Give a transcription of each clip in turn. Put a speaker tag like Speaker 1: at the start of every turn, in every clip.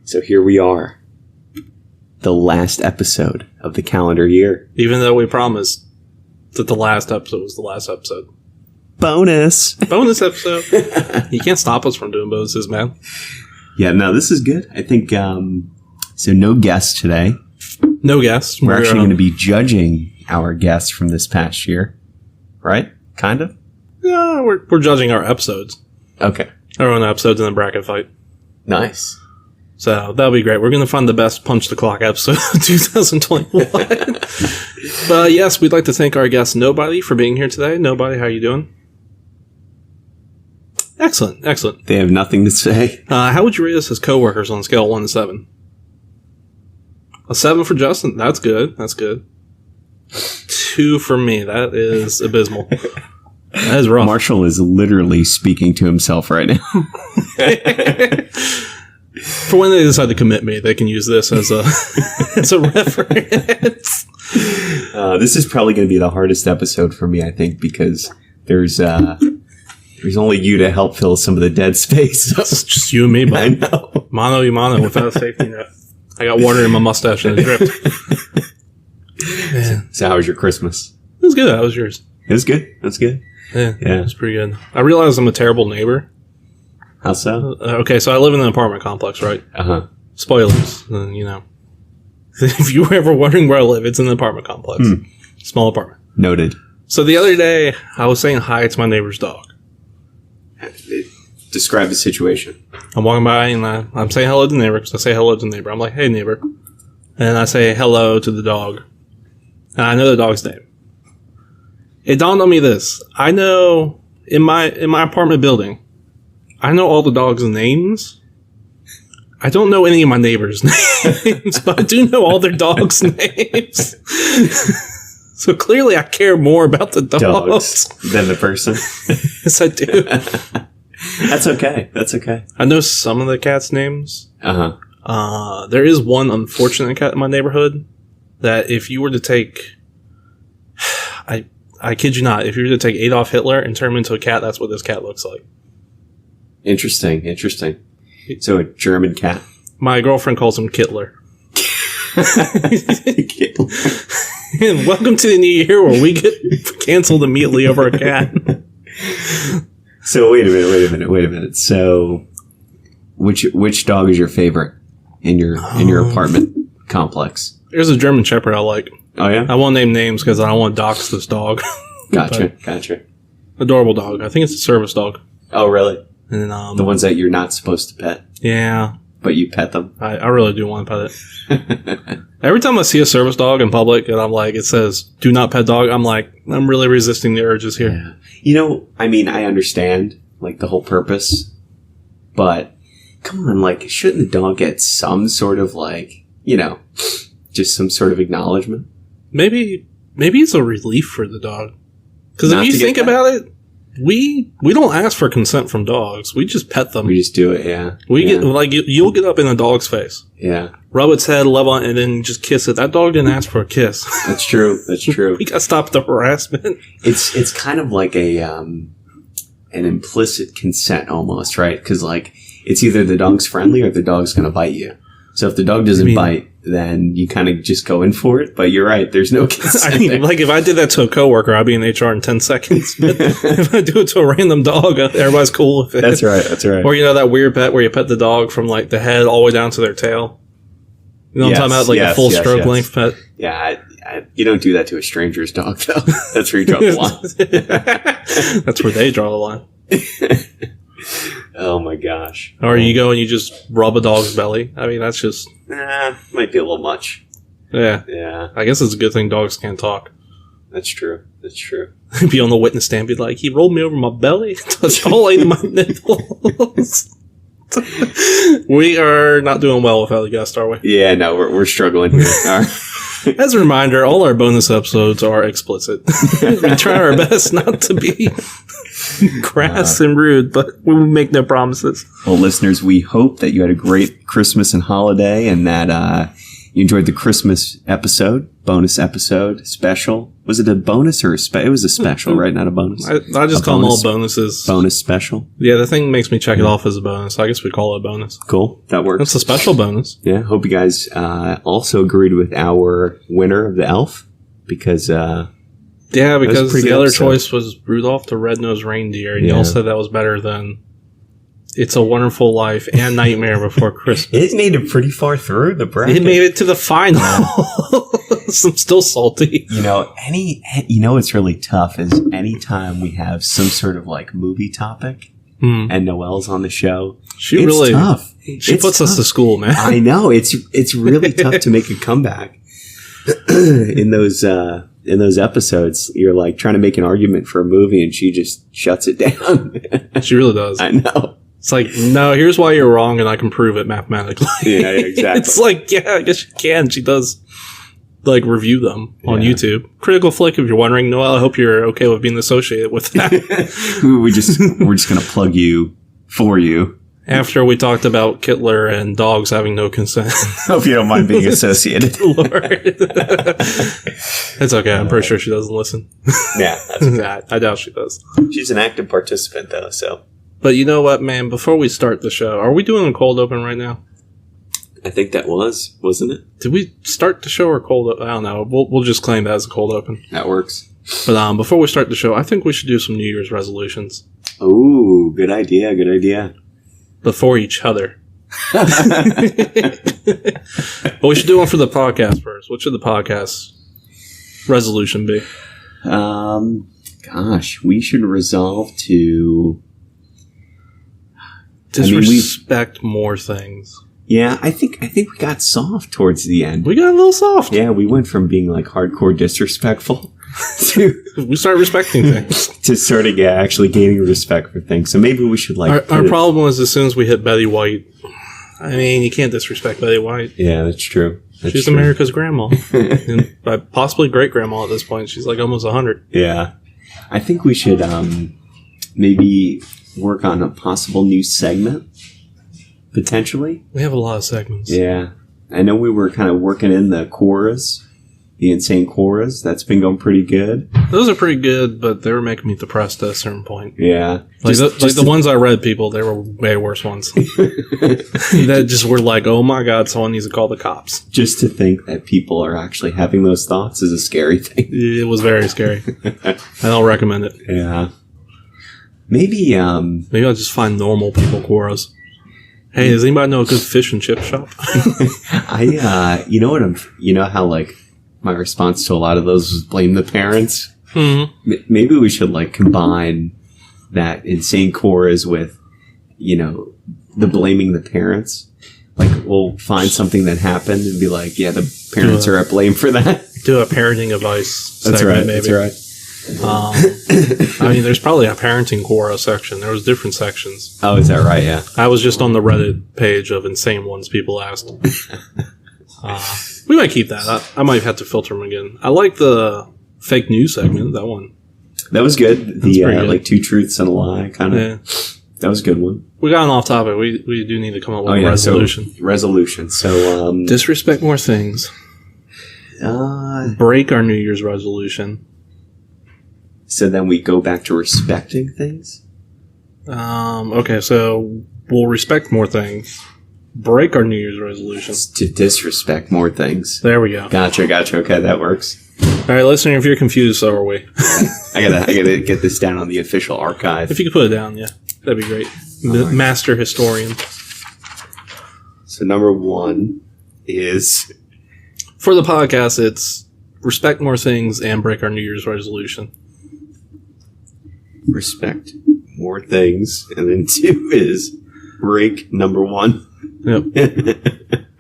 Speaker 1: So here we are. The last episode of the calendar year.
Speaker 2: Even though we promised that the last episode was the last episode.
Speaker 1: Bonus!
Speaker 2: Bonus episode. You can't stop us from doing bonuses, man.
Speaker 1: Yeah, no, this is good. I think, so no guests today.
Speaker 2: No guests.
Speaker 1: We're actually going to be judging our guests from this past year. Right? Kind of?
Speaker 2: Yeah, we're judging our episodes.
Speaker 1: Okay.
Speaker 2: Our own episodes in the bracket fight.
Speaker 1: Nice.
Speaker 2: So that'll be great. We're going to find the best Punch the Clock episode of 2021. But yes, we'd like to thank our guest Nobody for being here today. Nobody, how you doing? Excellent, excellent.
Speaker 1: They have nothing to say.
Speaker 2: How would you rate us as coworkers on a scale of 1 to 7? A 7 for Justin. That's good. That's good. 2 for me. That is abysmal. That is rough.
Speaker 1: Marshall is literally speaking to himself right now.
Speaker 2: For when they decide to commit me, they can use this as a as a reference.
Speaker 1: This is probably going to be the hardest episode for me, I think, because there's only you to help fill some of the dead space.
Speaker 2: It's just you and me, bud.
Speaker 1: I know.
Speaker 2: Mano y mano without a safety net. I got water in my mustache and it dripped. Yeah.
Speaker 1: So how was your Christmas?
Speaker 2: It was good. How was yours?
Speaker 1: It was good. That's good.
Speaker 2: Yeah,
Speaker 1: Yeah.
Speaker 2: it was pretty good. I realized I'm a terrible neighbor.
Speaker 1: How so?
Speaker 2: Okay, so I live in an apartment complex, right?
Speaker 1: Uh-huh.
Speaker 2: Spoilers, you know. If you were ever wondering where I live, it's in an apartment complex. Small apartment.
Speaker 1: Noted.
Speaker 2: So the other day, I was saying hi to my neighbor's dog.
Speaker 1: Describe the situation.
Speaker 2: I'm walking by and I'm saying hello to the neighbor because I say hello to the neighbor. I'm like, hey, neighbor. And I say hello to the dog. And I know the dog's name. It dawned on me this. I know in my apartment building, I know all the dogs' names. I don't know any of my neighbors' names, but I do know all their dogs' names. So clearly I care more about the dogs
Speaker 1: than the person.
Speaker 2: Yes, I do.
Speaker 1: That's okay. That's okay.
Speaker 2: I know some of the cats' names.
Speaker 1: Uh-huh.
Speaker 2: There is one unfortunate cat in my neighborhood that if you were to take... I kid you not, if you were to take Adolf Hitler and turn him into a cat, that's what this cat looks like.
Speaker 1: Interesting. So a German cat.
Speaker 2: My girlfriend calls him Kittler. And welcome to the new year where we get canceled immediately over a cat.
Speaker 1: So wait a minute. So which dog is your favorite in your apartment complex?
Speaker 2: There's a German Shepherd I like.
Speaker 1: Oh yeah?
Speaker 2: I won't name names because I don't want to dox this dog.
Speaker 1: Gotcha.
Speaker 2: Adorable dog. I think it's a service dog.
Speaker 1: Oh really?
Speaker 2: And
Speaker 1: the ones that you're not supposed to pet.
Speaker 2: Yeah.
Speaker 1: But you pet them.
Speaker 2: I really do want to pet it. Every time I see a service dog in public and I'm like, it says, do not pet dog, I'm like, I'm really resisting the urges here.
Speaker 1: Yeah. You know, I mean, I understand, like, the whole purpose, but come on, like, shouldn't the dog get some sort of, like, you know, just some sort of acknowledgement?
Speaker 2: Maybe it's a relief for the dog. Because if you think about it, we don't ask for consent from dogs. We just pet them.
Speaker 1: We just do it, yeah.
Speaker 2: Get, like, you'll get up in a dog's face.
Speaker 1: Yeah.
Speaker 2: Rub its head, love on it, and then just kiss it. That dog didn't ask for a kiss.
Speaker 1: That's true.
Speaker 2: We gotta stop the harassment.
Speaker 1: It's kind of like an implicit consent almost, right? Because, like, it's either the dog's friendly or the dog's gonna bite you. So if the dog doesn't bite, then you kind of just go in for it. But you're right, there's no consent.
Speaker 2: I mean, like, if I did that to a coworker, I'd be in HR in 10 seconds. But if I do it to a random dog, everybody's cool with it.
Speaker 1: That's right.
Speaker 2: Or, you know, that weird pet where you pet the dog from, like, the head all the way down to their tail? You know what I'm talking about? Like a full stroke length pet?
Speaker 1: Yeah, you don't do that to a stranger's dog, though. That's where you draw the line.
Speaker 2: That's where they draw the line.
Speaker 1: Oh my gosh.
Speaker 2: Or you go and you just rub a dog's belly. I mean, that's just...
Speaker 1: might be a little much.
Speaker 2: Yeah.
Speaker 1: Yeah.
Speaker 2: I guess it's a good thing dogs can't talk.
Speaker 1: That's true.
Speaker 2: Be on the witness stand, be like, he rolled me over my belly, touched all 8 of my nipples. We are not doing well without a guest, are we?
Speaker 1: Yeah, no, we're struggling here.
Speaker 2: As a reminder, all our bonus episodes are explicit. We try our best not to be crass and rude, but we make no promises.
Speaker 1: Well, listeners, we hope that you had a great Christmas and holiday and that, you enjoyed the Christmas episode, bonus episode, special. Was it a bonus or it was a special, right? Not a bonus.
Speaker 2: I just call them all bonuses.
Speaker 1: Bonus special.
Speaker 2: Yeah, the thing makes me check it off as a bonus. I guess we call it a bonus.
Speaker 1: Cool. That works.
Speaker 2: It's a special bonus.
Speaker 1: Yeah. Hope you guys also agreed with our winner of the elf because
Speaker 2: yeah, because
Speaker 1: pretty
Speaker 2: the
Speaker 1: good
Speaker 2: other
Speaker 1: episode.
Speaker 2: choice was Rudolph the Red-Nosed Reindeer, and
Speaker 1: Yeah.
Speaker 2: y'all said that was better than It's a Wonderful Life and Nightmare Before Christmas.
Speaker 1: it made it pretty far through the bracket.
Speaker 2: It made it to the final. So I'm still salty.
Speaker 1: You know what's really tough is anytime we have some sort of like movie topic and Noelle's on the show,
Speaker 2: She
Speaker 1: it's
Speaker 2: really
Speaker 1: tough.
Speaker 2: She
Speaker 1: It's
Speaker 2: puts us to
Speaker 1: tough.
Speaker 2: school, man.
Speaker 1: I know it's really tough to make a comeback in those episodes. You're like trying to make an argument for a movie, and she just shuts it down.
Speaker 2: She really does.
Speaker 1: I know.
Speaker 2: It's like, no, here's why you're wrong, and I can prove it mathematically.
Speaker 1: Yeah, exactly.
Speaker 2: It's like, yeah, I guess you can. She does, like, review them on
Speaker 1: Yeah.
Speaker 2: YouTube. Critical Flick, if you're wondering, Noelle, I hope you're okay with being associated with that.
Speaker 1: we're just gonna plug you for you.
Speaker 2: After we talked about Kittler and dogs having no consent.
Speaker 1: Hope you don't mind being associated.
Speaker 2: Lord. It's okay. I'm pretty sure she doesn't listen.
Speaker 1: Yeah,
Speaker 2: Nah, I doubt she does.
Speaker 1: she's an active participant though. So
Speaker 2: But you know what, man? Before we start the show, are we doing a cold open right now?
Speaker 1: I think that wasn't it?
Speaker 2: Did we start the show or cold open? I don't know. We'll just claim that as a cold open.
Speaker 1: That works.
Speaker 2: But before we start the show, I think we should do some New Year's resolutions.
Speaker 1: Oh, good idea. Good idea.
Speaker 2: Before each other. But we should do one for the podcast first. What should the podcast resolution be?
Speaker 1: Gosh, we should resolve to.
Speaker 2: Disrespect more things.
Speaker 1: Yeah, I think we got soft towards the end.
Speaker 2: We got a little soft.
Speaker 1: Yeah, we went from being like hardcore disrespectful to
Speaker 2: We started respecting things.
Speaker 1: sort of actually gaining respect for things. So maybe we should like.
Speaker 2: Our problem was as soon as we hit Betty White. I mean, you can't disrespect Betty White.
Speaker 1: Yeah, that's true.
Speaker 2: She's
Speaker 1: true.
Speaker 2: America's grandma. And possibly great grandma at this point. She's like almost 100.
Speaker 1: Yeah, I think we should maybe work on a possible new segment potentially.
Speaker 2: We have a lot of segments.
Speaker 1: Yeah, I know we were kind of working in the Quoras, the insane Quoras. That's been going pretty good.
Speaker 2: Those are pretty good, but they were making me depressed at a certain point.
Speaker 1: Yeah,
Speaker 2: Like the ones I read, people, they were way worse ones. That just were like, oh my god, someone needs to call the cops.
Speaker 1: just to think that people are actually having those thoughts is a scary thing.
Speaker 2: It was very scary. I don't recommend it.
Speaker 1: Yeah, maybe.
Speaker 2: Maybe I'll just find normal people Quoras. Hey, does anybody know a good fish and chip shop?
Speaker 1: You know what you know how like my response to a lot of those was blame the parents.
Speaker 2: Mm-hmm.
Speaker 1: Maybe we should like combine that insane chorus with, the blaming the parents. Like we'll find something that happened and be like, yeah, the parents are at blame for that.
Speaker 2: Do a parenting advice
Speaker 1: That's
Speaker 2: segment,
Speaker 1: right.
Speaker 2: maybe.
Speaker 1: That's right.
Speaker 2: I mean, there's probably a parenting Quora section. There was different sections.
Speaker 1: Oh, is that right? Yeah.
Speaker 2: I was just on the Reddit page of insane ones people asked. We might keep that. I might have to filter them again. I like the fake news segment. That one.
Speaker 1: That was good.
Speaker 2: pretty good.
Speaker 1: Like 2 truths and a lie kind of.
Speaker 2: Yeah.
Speaker 1: That was a good one.
Speaker 2: We got an off topic. We do need to come up with a resolution.
Speaker 1: So, resolution. So,
Speaker 2: Disrespect more things. Break our New Year's resolution.
Speaker 1: so then we go back to respecting things.
Speaker 2: Okay, so we'll respect more things. Break our New Year's resolution.
Speaker 1: To disrespect more things.
Speaker 2: There we go.
Speaker 1: Gotcha. Okay, that works.
Speaker 2: All right, listener, if you're confused, so are we.
Speaker 1: I gotta get this down on the official archive.
Speaker 2: If you could put it down, yeah, that'd be great. Master historian.
Speaker 1: So number 1 is
Speaker 2: For the podcast, it's respect more things and break our New Year's resolution.
Speaker 1: respect more things, and then 2 is break number 1.
Speaker 2: Yep.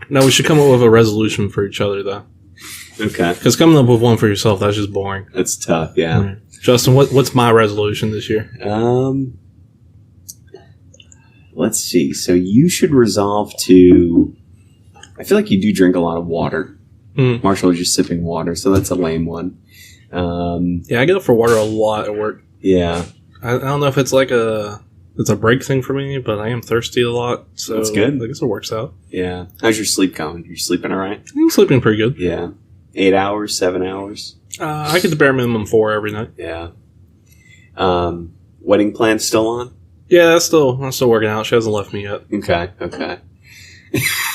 Speaker 2: No, we should come up with a resolution for each other, though.
Speaker 1: Okay,
Speaker 2: Because coming up with one for yourself, that's just boring.
Speaker 1: that's tough. Yeah.
Speaker 2: Right. Justin, what's my resolution this year?
Speaker 1: Let's see. So you should resolve to. I feel like you do drink a lot of water. Marshall was just sipping water, so that's a lame one.
Speaker 2: Yeah, I get up for water a lot at work.
Speaker 1: Yeah.
Speaker 2: I don't know if it's like a it's a break thing for me, but I am thirsty a lot, so
Speaker 1: That's good.
Speaker 2: I guess it works out.
Speaker 1: Yeah. How's your sleep going? You sleeping all right?
Speaker 2: I'm sleeping pretty good.
Speaker 1: Yeah. 8 hours, 7 hours?
Speaker 2: I get the bare minimum 4 every night.
Speaker 1: Yeah. Wedding plans still on?
Speaker 2: Yeah, I'm still working out. She hasn't left me yet.
Speaker 1: Okay.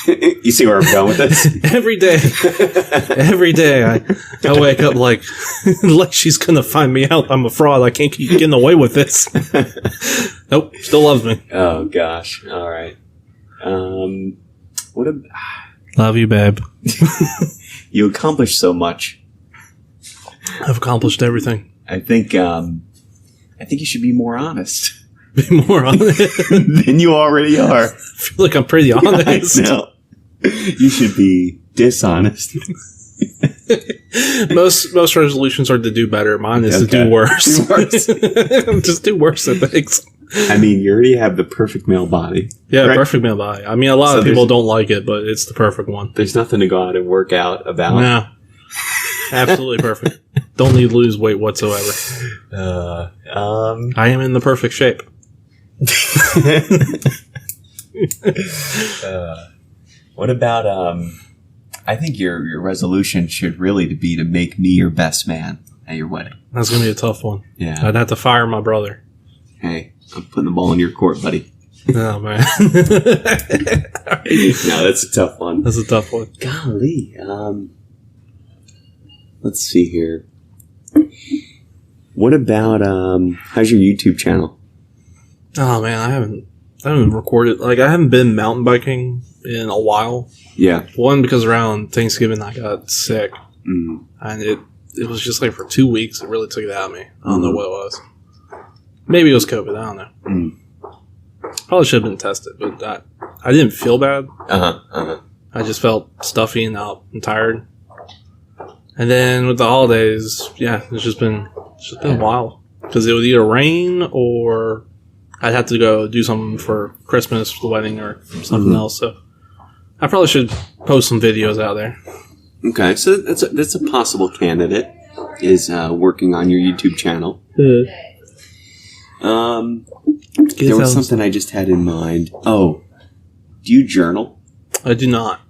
Speaker 1: You see where I'm going with this?
Speaker 2: Every day, I wake up like she's gonna find me out. I'm a fraud. I can't keep getting away with this. Nope, still loves me.
Speaker 1: Oh gosh. All right.
Speaker 2: Love you, babe.
Speaker 1: You accomplished so much.
Speaker 2: I've accomplished everything.
Speaker 1: I think you should be more honest
Speaker 2: Be more honest.
Speaker 1: than you already are.
Speaker 2: I feel like I'm pretty honest.
Speaker 1: No. You should be dishonest.
Speaker 2: Most resolutions are to do better. Mine is to do worse.
Speaker 1: Do worse.
Speaker 2: Just do worse at things.
Speaker 1: I mean, you already have the perfect male body.
Speaker 2: Yeah,
Speaker 1: right?
Speaker 2: perfect male body. I mean, a lot of people don't like it, but it's the perfect one.
Speaker 1: There's nothing to go out and work out about.
Speaker 2: No. Absolutely perfect. Don't need to lose weight whatsoever. I am in the perfect shape.
Speaker 1: What about I think your resolution should really be to make me your best man at your wedding.
Speaker 2: That's gonna be a tough one.
Speaker 1: Yeah.
Speaker 2: I'd have to fire my brother.
Speaker 1: Hey, I'm putting the ball in your court, buddy.
Speaker 2: Oh man.
Speaker 1: No, that's a tough one.
Speaker 2: That's a tough one.
Speaker 1: Golly. Let's see here. What about how's your YouTube channel?
Speaker 2: Oh man, I haven't recorded, like, I haven't been mountain biking in a while.
Speaker 1: Yeah.
Speaker 2: One, because around Thanksgiving I got sick, and it was just like for 2 weeks. It really took it out of me. I don't know what it was. Maybe it was COVID. I don't know. Probably should have been tested, but I didn't feel bad. I just felt stuffy and out and tired. And then with the holidays, yeah, it's just been a while, because it would either rain or I'd have to go do something for Christmas, for the wedding, or something else. So I probably should post some videos out there.
Speaker 1: Okay, so that's a possible candidate, is working on your YouTube channel. There was something I just had in mind. Oh, do you journal?
Speaker 2: I do not.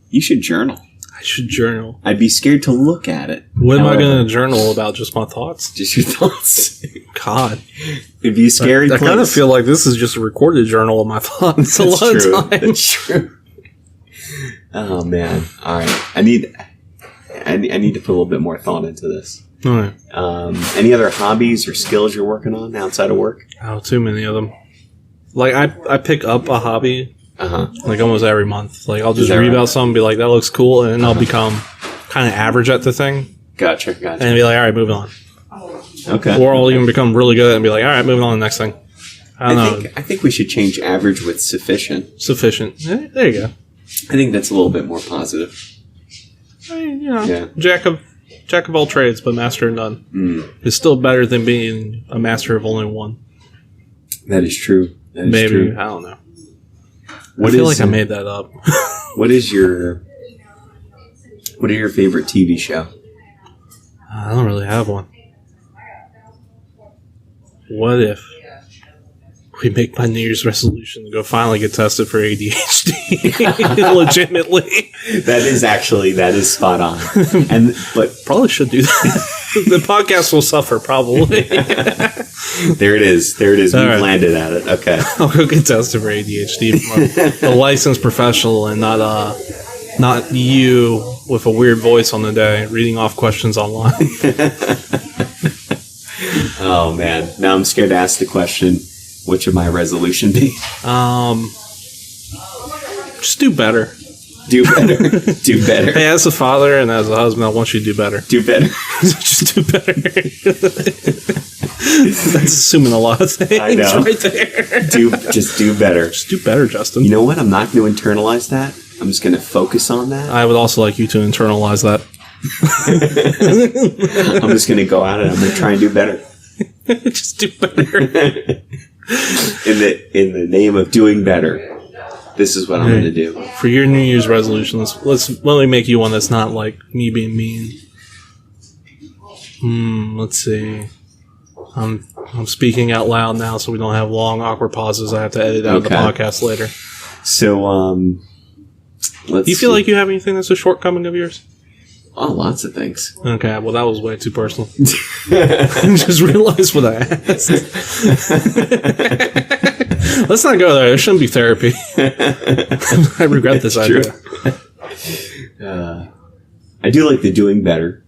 Speaker 1: You should journal.
Speaker 2: I should journal.
Speaker 1: I'd be scared to look at it.
Speaker 2: What am I going to journal about? Just my thoughts?
Speaker 1: Just your thoughts.
Speaker 2: God.
Speaker 1: It'd be a scary
Speaker 2: I
Speaker 1: place.
Speaker 2: kind of feel like this is just a recorded journal of my thoughts a lot of times.
Speaker 1: That's true. Oh, man. All right. I need to put a little bit more thought into this.
Speaker 2: All right.
Speaker 1: Any other hobbies or skills you're working on outside of work?
Speaker 2: Oh, too many of them. Like, I pick up a hobby like almost every month. Like, I'll just read about something, be like, that looks cool, and then I'll become kind of average at the thing.
Speaker 1: Gotcha.
Speaker 2: And be like, all right, moving on.
Speaker 1: Okay.
Speaker 2: Or I'll even become really good and be like, all right, moving on to the next thing. I don't know.
Speaker 1: I think we should change average with sufficient.
Speaker 2: Sufficient. There you go.
Speaker 1: I think that's a little bit more positive.
Speaker 2: I mean, you know,
Speaker 1: Yeah.
Speaker 2: jack of all trades, but master of none. It's still better than being a master of only one.
Speaker 1: That is true. That is
Speaker 2: Maybe.
Speaker 1: true.
Speaker 2: I don't know. I feel like I made that up.
Speaker 1: What are your favorite TV show?
Speaker 2: I don't really have one. What if we make my New Year's resolution to go finally get tested for ADHD? Legitimately.
Speaker 1: That is spot on. But
Speaker 2: probably should do that. The podcast will suffer, probably.
Speaker 1: there it is. We've landed at it. Okay.
Speaker 2: I'll go get tested for ADHD from a licensed professional, and not you with a weird voice on the day reading off questions online.
Speaker 1: Oh man. Now I'm scared to ask the question, what should my resolution be?
Speaker 2: Just do better.
Speaker 1: Do better. Do better.
Speaker 2: Hey, as a father and as a husband, I want you to do better.
Speaker 1: Do better.
Speaker 2: Just do better. That's assuming a lot of things.
Speaker 1: I know.
Speaker 2: Right there.
Speaker 1: Just do better.
Speaker 2: Just do better, Justin.
Speaker 1: You know what? I'm not going to internalize that. I'm just going to focus on that.
Speaker 2: I would also like you to internalize that.
Speaker 1: I'm just going to go out and I'm going to try and do better.
Speaker 2: Just do better.
Speaker 1: In the name of doing better. This is what I'm going to do.
Speaker 2: For your New Year's resolution, let me make you one that's not like me being mean. Let's see. I'm speaking out loud now, so we don't have long, awkward pauses. I have to edit out of the podcast later.
Speaker 1: So,
Speaker 2: Do you feel like you have anything that's a shortcoming of yours?
Speaker 1: Oh, lots of things.
Speaker 2: Okay, well, that was way too personal. I just realized what I asked. Let's not go there. It shouldn't be therapy. I regret this idea.
Speaker 1: I do like the doing better.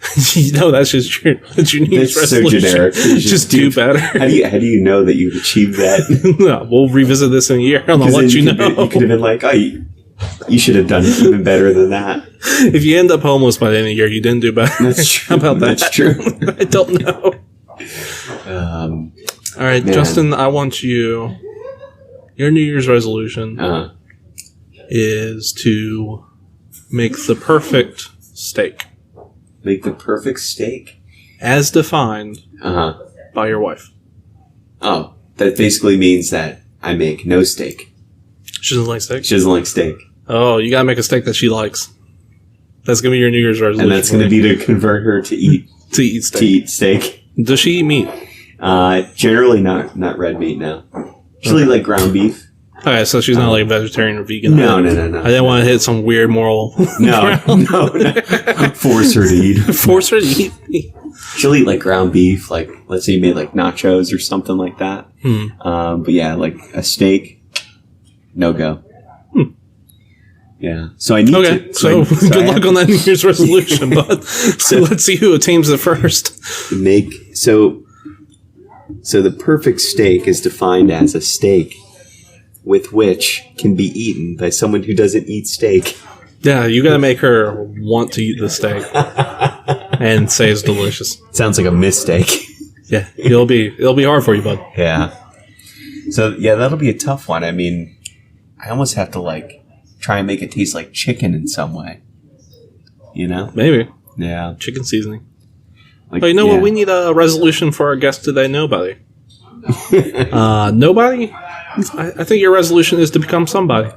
Speaker 2: That's just your New Year's
Speaker 1: That's so
Speaker 2: resolution.
Speaker 1: generic.
Speaker 2: Just do better.
Speaker 1: How do you know that you've achieved that?
Speaker 2: No, we'll revisit this in a year, and I'll let you know.
Speaker 1: You could have been like, oh, you should have done even better than that.
Speaker 2: If you end up homeless by the end of the year, you didn't do better.
Speaker 1: That's true.
Speaker 2: How about that?
Speaker 1: That's true.
Speaker 2: I don't know. All right, man. Justin, I want your New Year's resolution is to make the perfect steak.
Speaker 1: Make the perfect steak?
Speaker 2: As defined by your wife.
Speaker 1: Oh, that basically means that I make no steak.
Speaker 2: She doesn't like steak?
Speaker 1: She doesn't like steak.
Speaker 2: Oh, you gotta make a steak that she likes. That's gonna be your New Year's resolution.
Speaker 1: And that's gonna be to convert her to eat
Speaker 2: steak.
Speaker 1: To eat steak.
Speaker 2: Does she eat meat?
Speaker 1: Generally not red meat, no. Usually like ground beef.
Speaker 2: Okay, so she's not like a vegetarian or vegan.
Speaker 1: No.
Speaker 2: I didn't want to hit some weird moral.
Speaker 1: No. Force her to eat.
Speaker 2: Force her to eat meat.
Speaker 1: She'll eat like ground beef, like let's say you made like nachos or something like that. But yeah, like a steak, no go. Yeah. So I need to.
Speaker 2: So good luck on that New Year's resolution, bud. So let's see who attains it first.
Speaker 1: So the perfect steak is defined as a steak with which can be eaten by someone who doesn't eat steak.
Speaker 2: Yeah, you gotta make her want to eat the steak and say it's delicious.
Speaker 1: Sounds like a mistake.
Speaker 2: Yeah, it'll be hard for you, bud.
Speaker 1: Yeah. So yeah, that'll be a tough one. I mean, I almost have to like try and make it taste like chicken in some way. You know?
Speaker 2: Maybe.
Speaker 1: Yeah.
Speaker 2: Chicken seasoning. Like, oh, you know what? We need a resolution for our guest today. Nobody. Nobody? I think your resolution is to become somebody.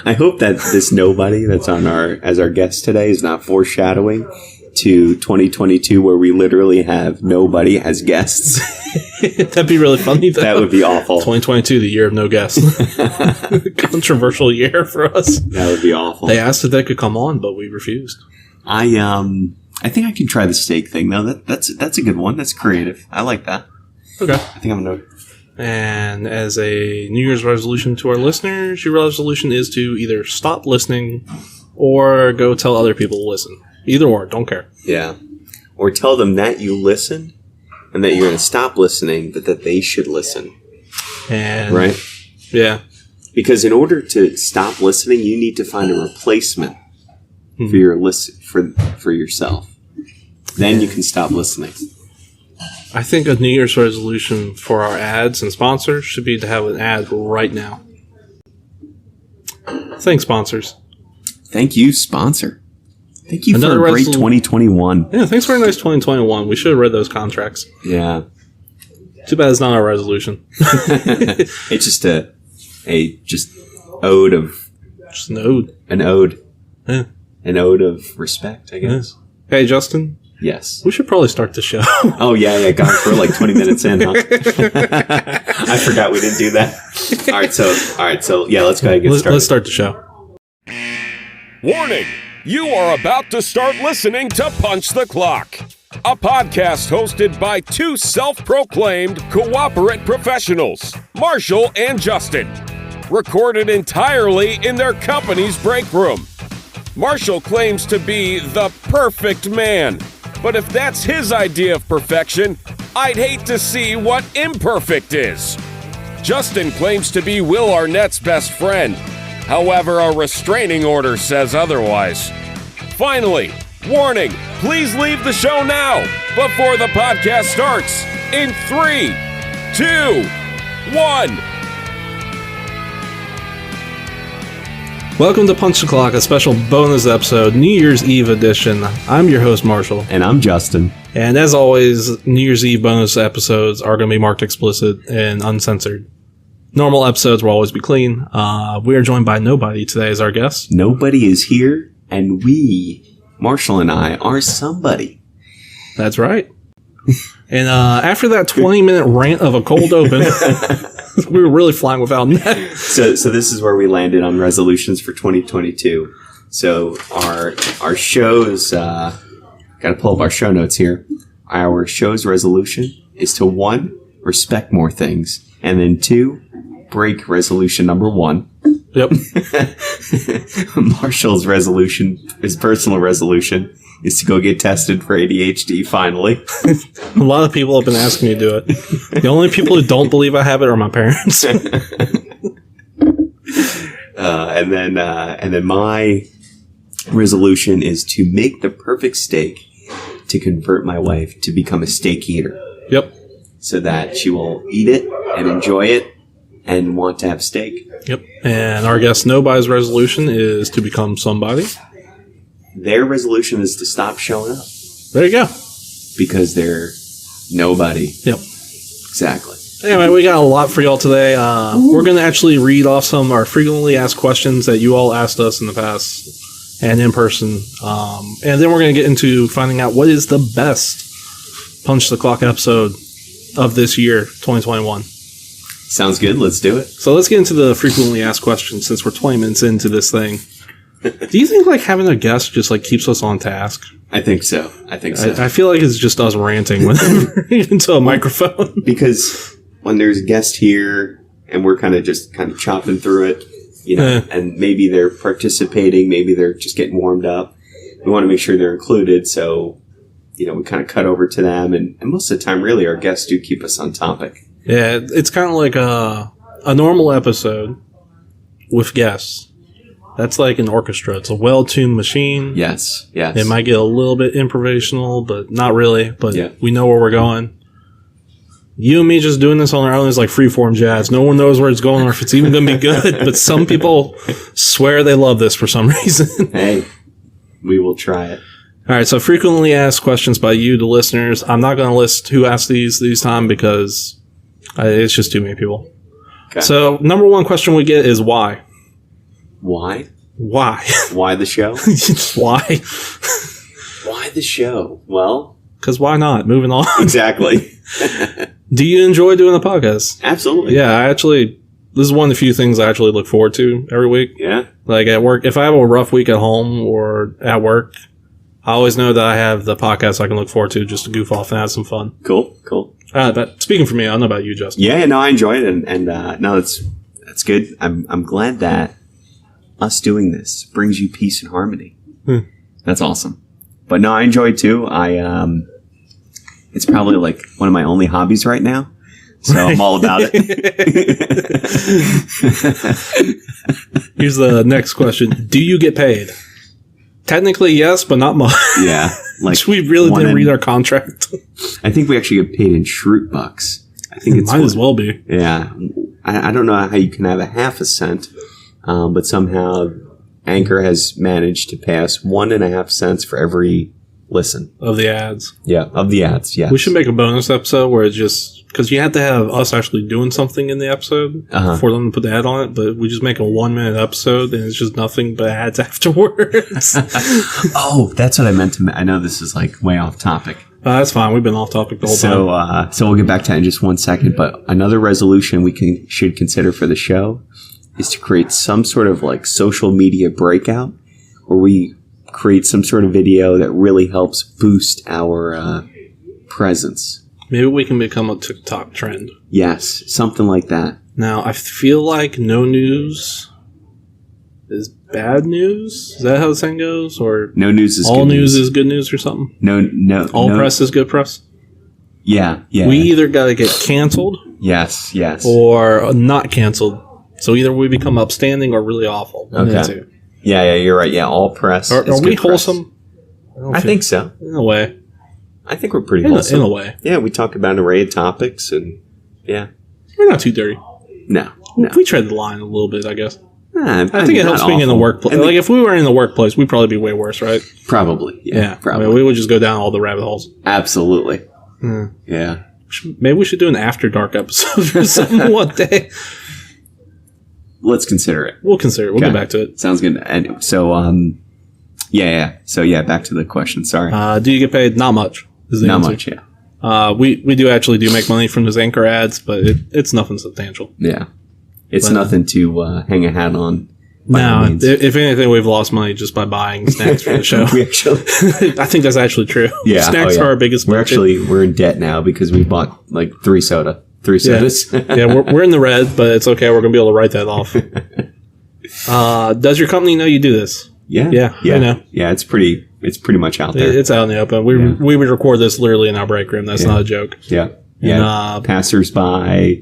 Speaker 1: I hope that this nobody that's on as our guest today is not foreshadowing to 2022 where we literally have nobody as guests.
Speaker 2: That'd be really funny, though.
Speaker 1: That would be awful.
Speaker 2: 2022, the year of no guests. Controversial year for us.
Speaker 1: That would be awful.
Speaker 2: They asked if they could come on, but we refused.
Speaker 1: I think I can try the steak thing, though. That's a good one. That's creative. I like that.
Speaker 2: Okay.
Speaker 1: I think I'm going to...
Speaker 2: And as a New Year's resolution to our listeners, your resolution is to either stop listening or go tell other people to listen. Either or, don't care.
Speaker 1: Yeah. Or tell them that you listen and that you're going to stop listening, but that they should listen.
Speaker 2: And
Speaker 1: right?
Speaker 2: Yeah.
Speaker 1: Because in order to stop listening, you need to find a replacement for your for yourself. Then you can stop listening.
Speaker 2: I think a New Year's resolution for our ads and sponsors should be to have an ad right now. Thanks, sponsors.
Speaker 1: Thank you, sponsor. Thank you for a great 2021.
Speaker 2: Yeah, thanks for a nice 2021. We should have read those contracts.
Speaker 1: Yeah.
Speaker 2: Too bad it's not our resolution.
Speaker 1: It's just a ode of...
Speaker 2: Just an ode.
Speaker 1: An ode.
Speaker 2: Yeah.
Speaker 1: An ode of respect, I guess.
Speaker 2: Yeah. Hey, Justin.
Speaker 1: Yes.
Speaker 2: We should probably start the show.
Speaker 1: Oh, yeah. Gosh, we're like 20 minutes in, huh? I forgot we didn't do that. All right, so yeah, let's go ahead and get started.
Speaker 2: Let's start the show.
Speaker 3: Warning! You are about to start listening to Punch the Clock, a podcast hosted by two self-proclaimed cooperate professionals, Marshall and Justin, recorded entirely in their company's break room. Marshall claims to be the perfect man, but if that's his idea of perfection, I'd hate to see what imperfect is. Justin claims to be Will Arnett's best friend. However, a restraining order says otherwise. Finally, warning, please leave the show now before the podcast starts in 3, 2, 1.
Speaker 2: Welcome to Punch the Clock, a special bonus episode, New Year's Eve edition. I'm your host, Marshall.
Speaker 1: And I'm Justin.
Speaker 2: And as always, New Year's Eve bonus episodes are going to be marked explicit and uncensored. Normal episodes will always be clean. We are joined by nobody today as our guest.
Speaker 1: Nobody is here, and we, Marshall and I, are somebody.
Speaker 2: That's right. And after that 20-minute rant of a cold open, we were really flying without net.
Speaker 1: So this is where we landed on resolutions for 2022. So our shows, got to pull up our show notes here. Our show's resolution is to 1, respect more things, and then 2, break resolution number 1.
Speaker 2: Yep.
Speaker 1: Marshall's resolution, his personal resolution, is to go get tested for ADHD finally.
Speaker 2: A lot of people have been asking me to do it. The only people who don't believe I have it are my parents.
Speaker 1: And then my resolution is to make the perfect steak to convert my wife to become a steak eater.
Speaker 2: Yep.
Speaker 1: So that she will eat it and enjoy it and want to have steak.
Speaker 2: Yep. And our guest Nobody's resolution is to become somebody.
Speaker 1: Their resolution is to stop showing up
Speaker 2: There you go.
Speaker 1: because they're nobody.
Speaker 2: Yep.
Speaker 1: Exactly.
Speaker 2: Anyway, we got a lot for y'all today. We're going to actually read off some of our frequently asked questions that you all asked us in the past and in person. And then we're going to get into finding out what is the best Punch the Clock episode of this year, 2021.
Speaker 1: Sounds good. Let's do it.
Speaker 2: So let's get into the frequently asked questions since we're 20 minutes into this thing. Do you think like having a guest just like keeps us on task?
Speaker 1: I think so.
Speaker 2: I feel like it's just us ranting whenever into a microphone.
Speaker 1: Because when there's a guest here and we're kind of chopping through it, and maybe they're participating, maybe they're just getting warmed up. We want to make sure they're included. So, we kind of cut over to them. And most of the time, really, our guests do keep us on topic.
Speaker 2: Yeah, it's kind of like a normal episode with guests. That's like an orchestra. It's a well-tuned machine.
Speaker 1: Yes.
Speaker 2: It might get a little bit improvisational, but not really. But we know where we're going. You and me just doing this on our own is like freeform jazz. No one knows where it's going or if it's even going to be good. But some people swear they love this for some reason.
Speaker 1: Hey, we will try it.
Speaker 2: All right, so frequently asked questions by you, the listeners. I'm not going to list who asked these time because it's just too many people. Okay. So number one question we get is why?
Speaker 1: Why?
Speaker 2: Why?
Speaker 1: Why the show?
Speaker 2: Why?
Speaker 1: Why the show? Well,
Speaker 2: because why not? Moving on.
Speaker 1: Exactly.
Speaker 2: Do you enjoy doing the podcast?
Speaker 1: Absolutely.
Speaker 2: Yeah, this is one of the few things I actually look forward to every week.
Speaker 1: Yeah.
Speaker 2: Like at work, if I have a rough week at home or at work, I always know that I have the podcast I can look forward to just to goof off and have some fun.
Speaker 1: Cool.
Speaker 2: But speaking for me, I don't know about you, Justin.
Speaker 1: Yeah, no, I enjoy it, and no, that's good. I'm glad that us doing this brings you peace and harmony. That's awesome. But no, I enjoy it too. It's probably like one of my only hobbies right now, so right. I'm all about it.
Speaker 2: Here's the next question: do you get paid? Technically, yes, but not much.
Speaker 1: Yeah, like
Speaker 2: we really didn't read our contract.
Speaker 1: I think we actually get paid in Shroot bucks. I think it's
Speaker 2: might as well be.
Speaker 1: Yeah, I don't know how you can have a half a cent, but somehow Anchor has managed to pay us 1.5 cents for every listen
Speaker 2: of the ads.
Speaker 1: Yeah, of the ads. Yeah,
Speaker 2: we should make a bonus episode where it's just because you have to have us actually doing something in the episode for them to put the ad on it. But we just make a 1-minute episode and it's just nothing but ads afterwards.
Speaker 1: Oh, that's what I meant to. I know this is like way off topic.
Speaker 2: That's fine. We've been off topic the whole time.
Speaker 1: So we'll get back to that in just 1 second. But another resolution we should consider for the show is to create some sort of like social media breakout where we create some sort of video that really helps boost our presence.
Speaker 2: Maybe we can become a TikTok trend.
Speaker 1: Yes, something like that.
Speaker 2: Now, I feel like no news is bad news. Is that how the saying goes? Or
Speaker 1: no news is
Speaker 2: all
Speaker 1: good
Speaker 2: news is good news or something?
Speaker 1: No.
Speaker 2: All press is good press?
Speaker 1: Yeah.
Speaker 2: We either got to get canceled.
Speaker 1: Yes.
Speaker 2: Or not canceled. So either we become upstanding or really awful.
Speaker 1: Okay. Yeah, you're right. Yeah, all press.
Speaker 2: Are we wholesome?
Speaker 1: I think so.
Speaker 2: In a way.
Speaker 1: I think we're pretty wholesome.
Speaker 2: In a way.
Speaker 1: Yeah, we talk about an array of topics, and yeah.
Speaker 2: We're not too dirty.
Speaker 1: No.
Speaker 2: We tread the line a little bit, I guess.
Speaker 1: I
Speaker 2: think it helps being in the workplace. Like, if we were in the workplace, we'd probably be way worse, right?
Speaker 1: Probably. Yeah. Probably.
Speaker 2: I mean, we would just go down all the rabbit holes.
Speaker 1: Absolutely. Yeah.
Speaker 2: Maybe we should do an After Dark episode or something one day.
Speaker 1: Let's consider it.
Speaker 2: We'll consider it. We'll get back to it.
Speaker 1: Sounds good. And so, yeah. So, back to the question. Sorry.
Speaker 2: Do you get paid? Not much.
Speaker 1: Not much, yeah.
Speaker 2: We do actually make money from those Anchor ads, but it's nothing substantial.
Speaker 1: Yeah. It's
Speaker 2: But-
Speaker 1: nothing to hang a hat on. by
Speaker 2: No,
Speaker 1: any means.
Speaker 2: if anything, we've lost money just by buying snacks for the show.
Speaker 1: We actually,
Speaker 2: I think that's actually true.
Speaker 1: yeah,
Speaker 2: Snacks
Speaker 1: oh, yeah.
Speaker 2: are our biggest
Speaker 1: We're
Speaker 2: budget.
Speaker 1: we're in debt now because we bought like three sodas.
Speaker 2: Yeah, we're in the red, but it's okay. We're going to be able to write that off. Does your company know you do this?
Speaker 1: yeah,
Speaker 2: Yeah,
Speaker 1: yeah,
Speaker 2: I know.
Speaker 1: yeah. It's pretty much out there.
Speaker 2: It's out in the open. We would record this literally in our break room. That's not a joke.
Speaker 1: Yeah, yeah.
Speaker 2: And,
Speaker 1: Passers-by,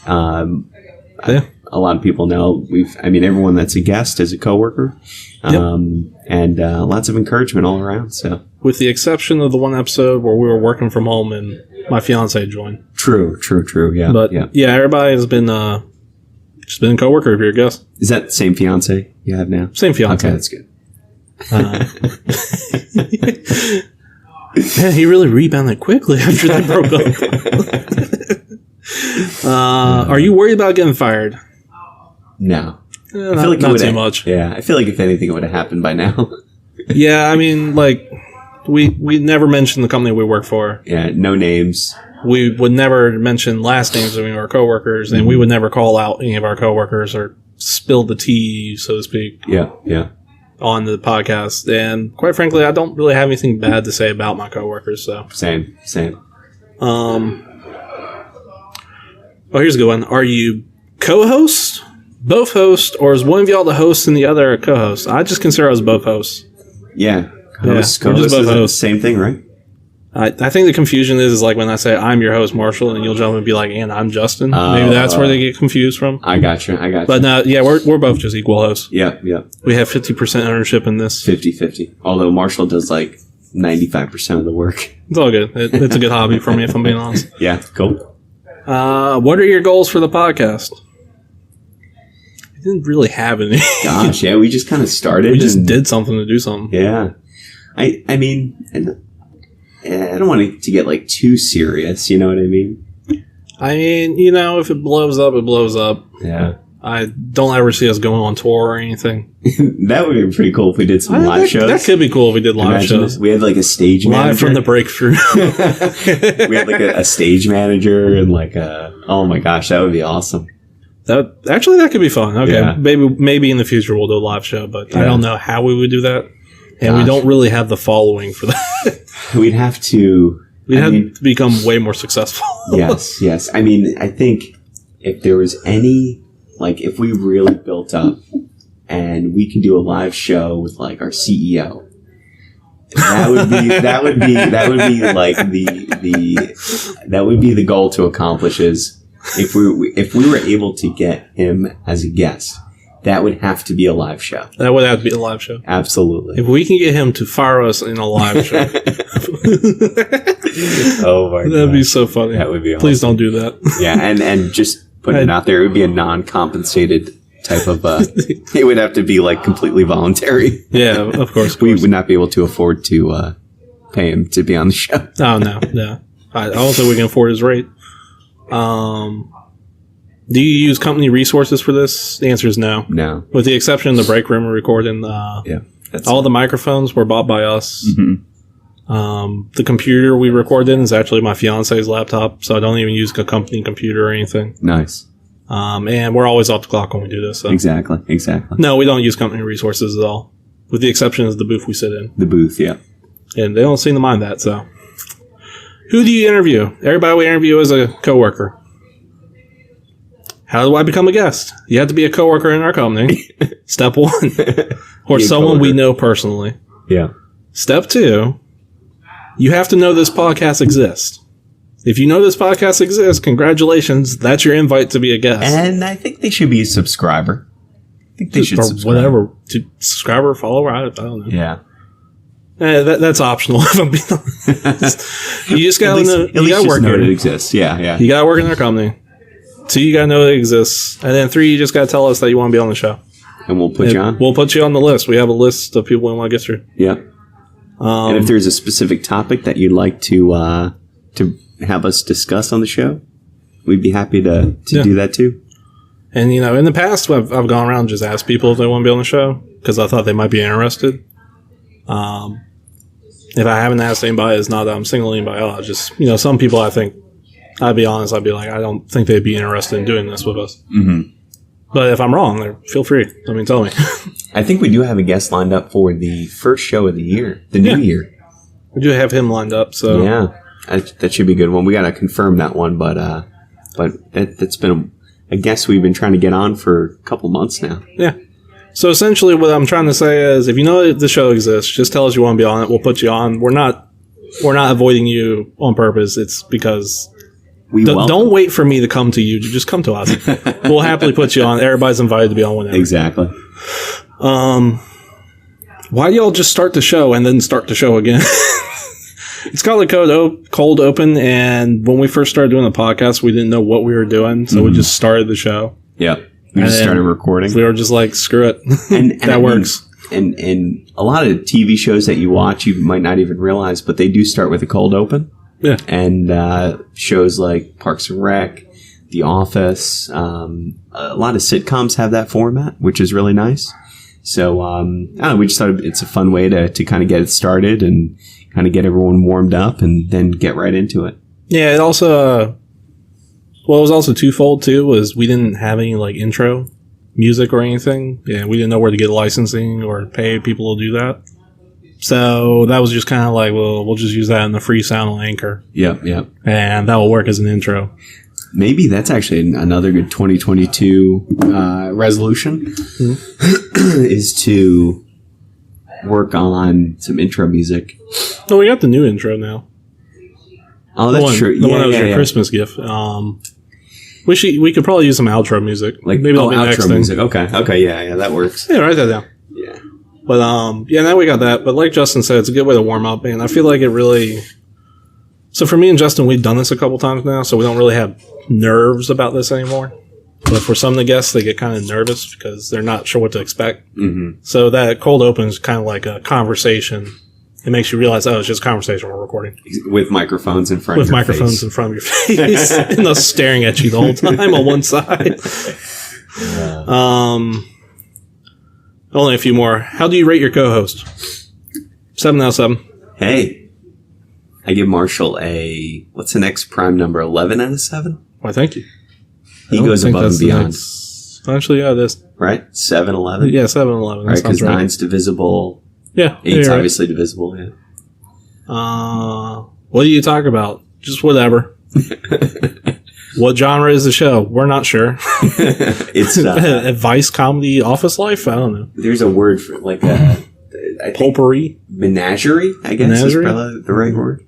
Speaker 2: yeah.
Speaker 1: a lot of people know. Everyone that's a guest is a coworker, and lots of encouragement all around. So
Speaker 2: With the exception of the one episode where we were working from home and my fiance joined.
Speaker 1: true. Yeah,
Speaker 2: But
Speaker 1: yeah.
Speaker 2: everybody has been just been a coworker if you're a guest.
Speaker 1: Is that the same fiance you have now?
Speaker 2: Same fiance.
Speaker 1: Okay, that's good.
Speaker 2: Man, he really rebounded quickly after they broke up. Are you worried about getting fired?
Speaker 1: No, I
Speaker 2: Not,
Speaker 1: feel like
Speaker 2: not too much.
Speaker 1: Yeah, I feel like if anything, it would have happened by now.
Speaker 2: Yeah, I mean, like we never mentioned the company we work for.
Speaker 1: Yeah, no names.
Speaker 2: We would never mention last names of any of our coworkers, and we would never call out any of our coworkers or spill the tea, so to speak,
Speaker 1: Yeah, yeah.
Speaker 2: on the podcast. And quite frankly, I don't really have anything bad to say about my coworkers. So,
Speaker 1: Same.
Speaker 2: oh, here's a good one. Are you co-host, both hosts, or is one of y'all the host and the other a co-host? I just consider us both hosts.
Speaker 1: Yeah.
Speaker 2: we're
Speaker 1: Host,
Speaker 2: just both
Speaker 1: is the
Speaker 2: hosts.
Speaker 1: same thing, right?
Speaker 2: I think the confusion is like when I say I'm your host, Marshall, and you'll jump and be like, and I'm Justin. Maybe that's where they get confused from.
Speaker 1: I got you.
Speaker 2: But no, yeah, we're both just equal hosts.
Speaker 1: Yeah.
Speaker 2: We have 50% ownership in this.
Speaker 1: 50-50. Although Marshall does like 95% of the work.
Speaker 2: It's all good. It's a good hobby for me, if I'm being honest.
Speaker 1: Yeah, cool.
Speaker 2: What are your goals for the podcast? I didn't really have any.
Speaker 1: Gosh, yeah, we just kind of started.
Speaker 2: We just
Speaker 1: and-
Speaker 2: did something to do something.
Speaker 1: Yeah. I mean, I don't want it to get like too serious, you know what I mean?
Speaker 2: I mean, if it blows up, it blows up.
Speaker 1: Yeah.
Speaker 2: I don't ever see us going on tour or anything.
Speaker 1: That would be pretty cool if we did some live shows.
Speaker 2: That could be cool if we did live
Speaker 1: Imagine
Speaker 2: shows.
Speaker 1: this. We had like a stage
Speaker 2: Live
Speaker 1: manager.
Speaker 2: from the breakthrough.
Speaker 1: We had like a stage manager and like oh my gosh, that would be awesome.
Speaker 2: That could be fun. Okay,
Speaker 1: Yeah.
Speaker 2: maybe in the future we'll do a live show, but I
Speaker 1: Yeah.
Speaker 2: don't know how we would do that, and we
Speaker 1: Gosh.
Speaker 2: don't really have the following for that.
Speaker 1: We'd have to.
Speaker 2: We'd
Speaker 1: I
Speaker 2: have
Speaker 1: mean,
Speaker 2: to become way more successful.
Speaker 1: yes. I mean, I think if there was any, like, if we really built up and we could do a live show with like our CEO, that would be like that would be the goal to accomplish. Is if we were able to get him as a guest, that would have to be a live show.
Speaker 2: That would have to be a live show.
Speaker 1: Absolutely.
Speaker 2: If we can get him to fire us in a live show,
Speaker 1: Oh my god,
Speaker 2: that'd be so funny.
Speaker 1: that would be
Speaker 2: Please don't do that.
Speaker 1: Yeah, and just putting it out there, it would be a non-compensated type of. It would have to be like completely voluntary.
Speaker 2: Yeah, of course.
Speaker 1: We would not be able to afford to pay him to be on the show.
Speaker 2: Oh no. I don't think we can afford his rate. Do you use company resources for this? The answer is no.
Speaker 1: No.
Speaker 2: With the exception of the break room we're recording.
Speaker 1: Yeah. That's
Speaker 2: All the microphones were bought by us.
Speaker 1: Mhm.
Speaker 2: The computer we record in is actually my fiance's laptop, so I don't even use a company computer or anything.
Speaker 1: nice.
Speaker 2: And we're always off the clock when we do this. So.
Speaker 1: Exactly.
Speaker 2: No, we don't use company resources at all, with the exception of the booth we sit in.
Speaker 1: The booth. Yeah.
Speaker 2: And they don't seem to mind that, so. Who do you interview? Everybody we interview is a coworker. How do I become a guest? You have to be a coworker in our company. Step one. Or
Speaker 1: Be a
Speaker 2: someone we
Speaker 1: coworker.
Speaker 2: know personally.
Speaker 1: Yeah.
Speaker 2: Step two, you have to know this podcast exists. If you know this podcast exists, congratulations. That's your invite to be a guest.
Speaker 1: And I think they should be a subscriber. I think they should
Speaker 2: or
Speaker 1: subscribe.
Speaker 2: whatever. To subscriber, follower, I don't know.
Speaker 1: Yeah.
Speaker 2: That's optional if I'm being honest. You just gotta know.
Speaker 1: At
Speaker 2: You
Speaker 1: least
Speaker 2: gotta
Speaker 1: just
Speaker 2: work
Speaker 1: know
Speaker 2: here.
Speaker 1: it exists. Yeah.
Speaker 2: You gotta work in our company. 2, you gotta know it exists. And then 3, you just gotta tell us that you want to be on the show.
Speaker 1: And we'll put you on.
Speaker 2: We'll put you on the list. We have a list of people we want to get through.
Speaker 1: Yeah. And if there's a specific topic that you'd like to have us discuss on the show, we'd be happy to
Speaker 2: Yeah.
Speaker 1: do that too.
Speaker 2: And in the past, I've gone around and just asked people if they want to be on the show because I thought they might be interested. if I haven't asked anybody, it's not that I'm singling anybody out. It's just, some people I think, I'd be honest, I'd be like, I don't think they'd be interested in doing this with us.
Speaker 1: Mm-hmm.
Speaker 2: But if I'm wrong, feel free. Tell me.
Speaker 1: I think we do have a guest lined up for the first show of the year, the new year.
Speaker 2: We do have him lined up, so.
Speaker 1: Yeah, that should be a good one. We got to confirm that one, but that's been a guest we've been trying to get on for a couple months now.
Speaker 2: Yeah. So essentially what I'm trying to say is, if you know the show exists, just tell us you want to be on it. We'll put you on. We're not avoiding you on purpose. It's because... Don't wait for me to come to you. Just come to us. We'll happily put you on. Everybody's invited to be on whenever.
Speaker 1: Exactly.
Speaker 2: Why do y'all just start the show and then start the show again? It's called the Cold Open, and when we first started doing the podcast, we didn't know what we were doing, so we just started the show.
Speaker 1: Yeah. We just started recording.
Speaker 2: We were just like, screw it.
Speaker 1: And
Speaker 2: that works.
Speaker 1: And a lot of TV shows that you watch, you might not even realize, but they do start with a cold open.
Speaker 2: Yeah.
Speaker 1: And shows like Parks and Rec, The Office, a lot of sitcoms have that format, which is really nice. So, I don't know, we just thought it's a fun way to kind of get it started and kind of get everyone warmed up and then get right into it.
Speaker 2: Yeah, it also, it was also twofold too, was we didn't have any like intro music or anything. Yeah, we didn't know where to get licensing or pay people to do that. So that was just kind of like, well, we'll just use that in the free sound on Anchor.
Speaker 1: Yep.
Speaker 2: And that will work as an intro.
Speaker 1: Maybe that's actually another good 2022 resolution, is to work on some intro music.
Speaker 2: No, we got the new intro now.
Speaker 1: Oh, that's true.
Speaker 2: The one that was your Christmas gift. We could probably use some outro music.
Speaker 1: Like,
Speaker 2: maybe that'll be
Speaker 1: outro
Speaker 2: next
Speaker 1: music. Okay, yeah, that works.
Speaker 2: Yeah, write that down.
Speaker 1: Yeah.
Speaker 2: But, now we got that. But like Justin said, it's a good way to warm up. And I feel like it really... So for me and Justin, we've done this a couple times now, so we don't really have nerves about this anymore. But for some of the guests, they get kind of nervous because they're not sure what to expect. Mm-hmm. So that cold open is kind of like a conversation. It makes you realize, it's just a conversation we're recording.
Speaker 1: With microphones in front of your face.
Speaker 2: With microphones in front of your face. And us staring at you the whole time on one side. Only a few more. How do you rate your co-host? 7 out of 7.
Speaker 1: Hey, I give Marshall what's the next prime number? 11 out of 7?
Speaker 2: Why, thank you.
Speaker 1: He goes above and beyond.
Speaker 2: Actually, yeah, it is.
Speaker 1: Right? 7, 11?
Speaker 2: Yeah, 7, 11.
Speaker 1: Right, because 9's divisible.
Speaker 2: Yeah.
Speaker 1: 8's obviously divisible, yeah.
Speaker 2: What do you talk about? Just whatever. What genre is the show? We're not sure.
Speaker 1: It's
Speaker 2: advice, comedy, office life? I don't know.
Speaker 1: There's a word for like
Speaker 2: potpourri?
Speaker 1: Menagerie, I guess is probably the right word.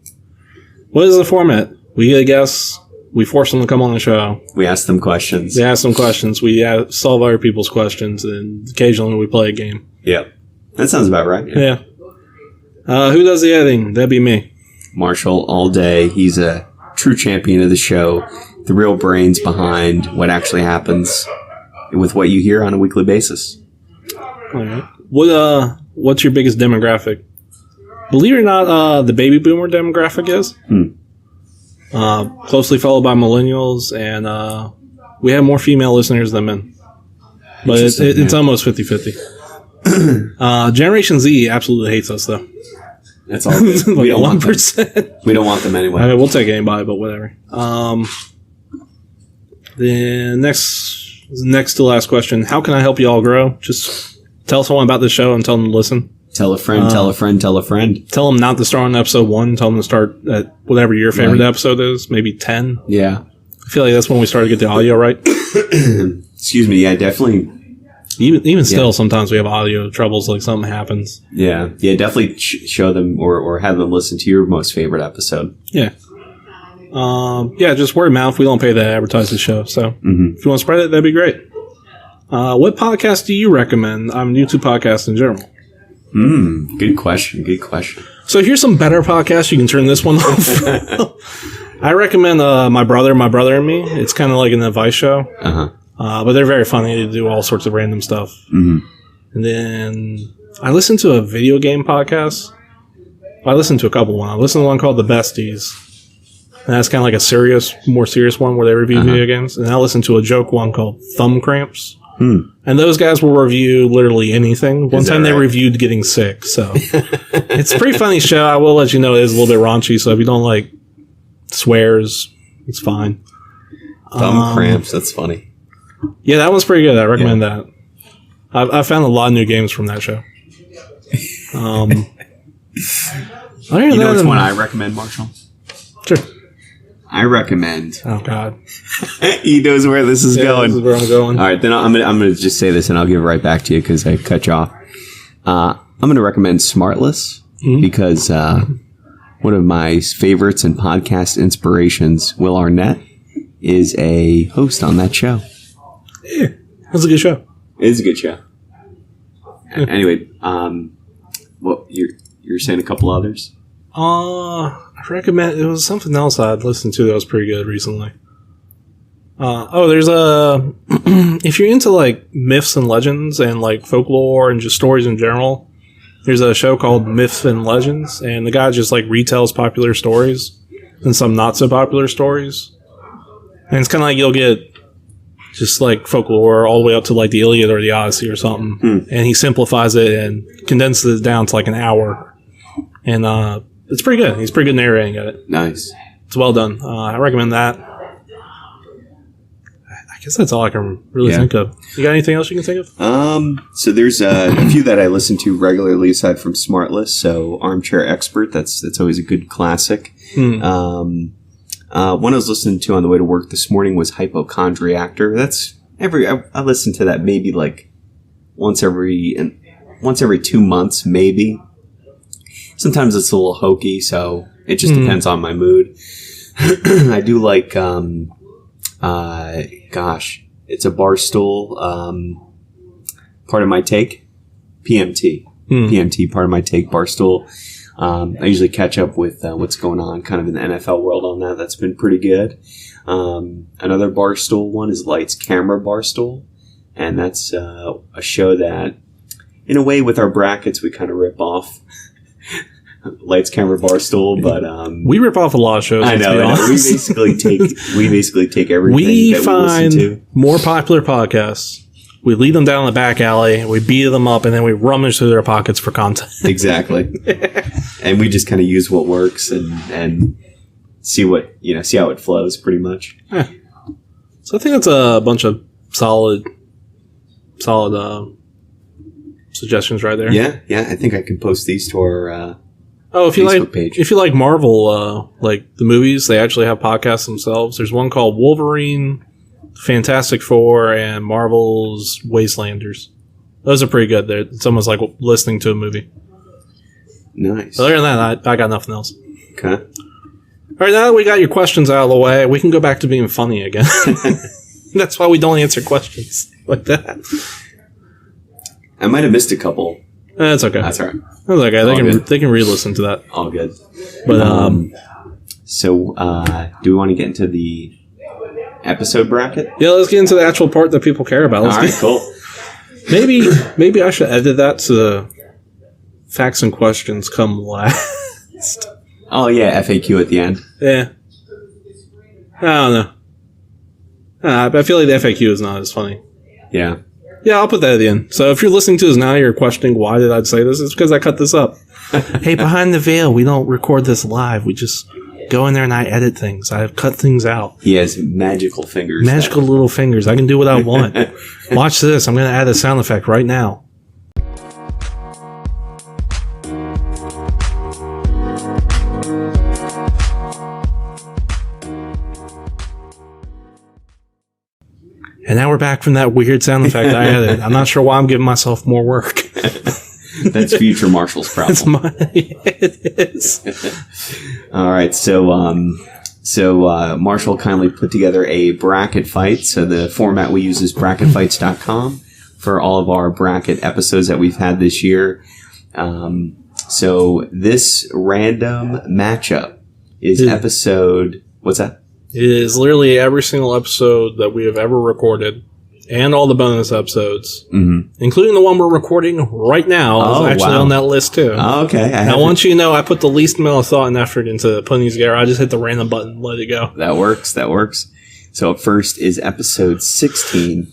Speaker 1: What
Speaker 2: is the format? We get a guest. We force them to come on the show.
Speaker 1: We ask them questions.
Speaker 2: We ask them questions. We solve other people's questions, and occasionally we play a game.
Speaker 1: Yep. That sounds about right.
Speaker 2: Yeah. Who does the editing? That'd be me.
Speaker 1: Marshall, all day. He's a true champion of the show. The real brains behind what actually happens with what you hear on a weekly basis.
Speaker 2: All right. What's your biggest demographic? Believe it or not, the baby boomer demographic is. Closely followed by millennials, and we have more female listeners than men. But it's almost 50-50. Generation Z absolutely hates us, though.
Speaker 1: That's all good.
Speaker 2: Like 1%.
Speaker 1: We don't want them anyway.
Speaker 2: I mean, we'll take anybody, but whatever. The next to last question. How can I help you all grow? Just tell someone about the show and tell them to listen.
Speaker 1: Tell a friend, tell a friend, tell a friend.
Speaker 2: Tell them not to start on episode 1. Tell them to start at whatever your favorite episode is. Maybe 10.
Speaker 1: Yeah.
Speaker 2: I feel like that's when we started to get the audio right.
Speaker 1: Excuse me. Yeah, definitely.
Speaker 2: Even still, sometimes we have audio troubles, like something happens.
Speaker 1: Yeah. Definitely show them or have them listen to your most favorite episode.
Speaker 2: Yeah. Just word of mouth. We don't pay to advertise the show, so if you want to spread it, that'd be great. What podcast do you recommend? I'm new to podcasts in general.
Speaker 1: Good question.
Speaker 2: So here's some better podcasts. You can turn this one off. I recommend My Brother and Me. It's kind of like an advice show. But they're very funny. They do all sorts of random stuff. And then I listened to a video game podcast. I listened to a couple one. I listened to one called The Besties. And that's kind of like a more serious one where they review video games. And I listened to a joke one called Thumb Cramps. And those guys will review literally anything. One
Speaker 1: Is that
Speaker 2: time they
Speaker 1: right?
Speaker 2: reviewed getting sick. So it's a pretty funny show. I will let you know it is a little bit raunchy. So if you don't like swears, it's fine.
Speaker 1: Thumb cramps. That's funny.
Speaker 2: Yeah, that one's pretty good. I recommend that. I found a lot of new games from that show.
Speaker 1: You know which one I recommend, Marshall?
Speaker 2: Sure.
Speaker 1: I recommend.
Speaker 2: Oh God.
Speaker 1: He knows where this is going.
Speaker 2: This is where I'm going.
Speaker 1: All right, then I'm gonna just say this, and I'll give it right back to you because I cut you off. I'm gonna recommend Smartless because one of my favorites and podcast inspirations, Will Arnett, is a host on that show.
Speaker 2: Yeah, that's a good show.
Speaker 1: It is a good show. Anyway, well, you're saying a couple others?
Speaker 2: I recommend it was something else I'd listened to that was pretty good recently. There's a if you're into like myths and legends and like folklore and just stories in general, there's a show called Myths and Legends, and the guy just like retells popular stories and some not so popular stories. And it's kind of like you'll get just like folklore all the way up to like the Iliad or the Odyssey or something, and he simplifies it and condenses it down to like an hour, and it's pretty good. He's pretty good narrating at it.
Speaker 1: Nice.
Speaker 2: It's well done. I recommend that. I guess that's all I can really think of. You got anything else you can think of?
Speaker 1: So there's a few that I listen to regularly aside from Smartless. So Armchair Expert, that's always a good classic. One I was listening to on the way to work this morning was Hypochondriactor. That's I listen to that maybe like once every 2 months, maybe. Sometimes it's a little hokey, so it just depends on my mood. I do like, it's a Barstool, Part of My Take, PMT. PMT, Part of My Take, Barstool. I usually catch up with what's going on kind of in the NFL world on that. That's been pretty good. Another Barstool one is Lights, Camera, Barstool. And that's a show that, in a way, with our brackets, we kind of rip off Lights, Camera, Barstool, but
Speaker 2: we rip off a lot of shows.
Speaker 1: I know. We basically take everything
Speaker 2: We
Speaker 1: that we
Speaker 2: find
Speaker 1: listen to.
Speaker 2: more popular podcasts. We lead them down the back alley, we beat them up, and then we rummage through their pockets for content.
Speaker 1: Exactly. And we just kind of use what works and see how it flows pretty much.
Speaker 2: Yeah. So I think that's a bunch of solid suggestions right there.
Speaker 1: Yeah. I think I can post these to our
Speaker 2: if you
Speaker 1: Facebook page.
Speaker 2: If you like Marvel, like the movies, they actually have podcasts themselves. There's one called Wolverine, Fantastic Four, and Marvel's Wastelanders. Those are pretty good. It's almost like listening to a movie.
Speaker 1: Nice.
Speaker 2: Other than that, I got nothing else.
Speaker 1: Okay.
Speaker 2: All right, now that we got your questions out of the way, we can go back to being funny again. That's why we don't answer questions like that.
Speaker 1: I might have missed a couple.
Speaker 2: That's okay.
Speaker 1: That's all right.
Speaker 2: That's okay.
Speaker 1: All good.
Speaker 2: They can re-listen to that.
Speaker 1: All good.
Speaker 2: But
Speaker 1: So, do we want to get into the episode bracket?
Speaker 2: yeah, let's get into the actual part that people care about.
Speaker 1: All right, cool.
Speaker 2: Maybe I should edit that to the facts and questions come last.
Speaker 1: Oh yeah, FAQ at the end.
Speaker 2: Yeah. I don't know. I feel like the FAQ is not as funny.
Speaker 1: Yeah.
Speaker 2: Yeah, I'll put that at the end. So if you're listening to this now, you're questioning why did I say this? It's because I cut this up. Hey, behind the veil, we don't record this live. We just go in there and I edit things. I cut things out.
Speaker 1: He has magical fingers.
Speaker 2: Magical little fingers. I can do what I want. Watch this. I'm going to add a sound effect right now. And now we're back from that weird sound effect I added. I'm not sure why I'm giving myself more work.
Speaker 1: That's future Marshall's problem.
Speaker 2: It is.
Speaker 1: All right, so Marshall kindly put together a bracket fight. So the format we use is bracketfights.com for all of our bracket episodes that we've had this year. So this random matchup is episode. What's that?
Speaker 2: It is literally every single episode that we have ever recorded, and all the bonus episodes, including the one we're recording right now. Is actually on that list too.
Speaker 1: Oh, okay.
Speaker 2: I want you to know I put the least amount of thought and effort into putting these together. I just hit the random button and let it go.
Speaker 1: That works. So up first is episode 16,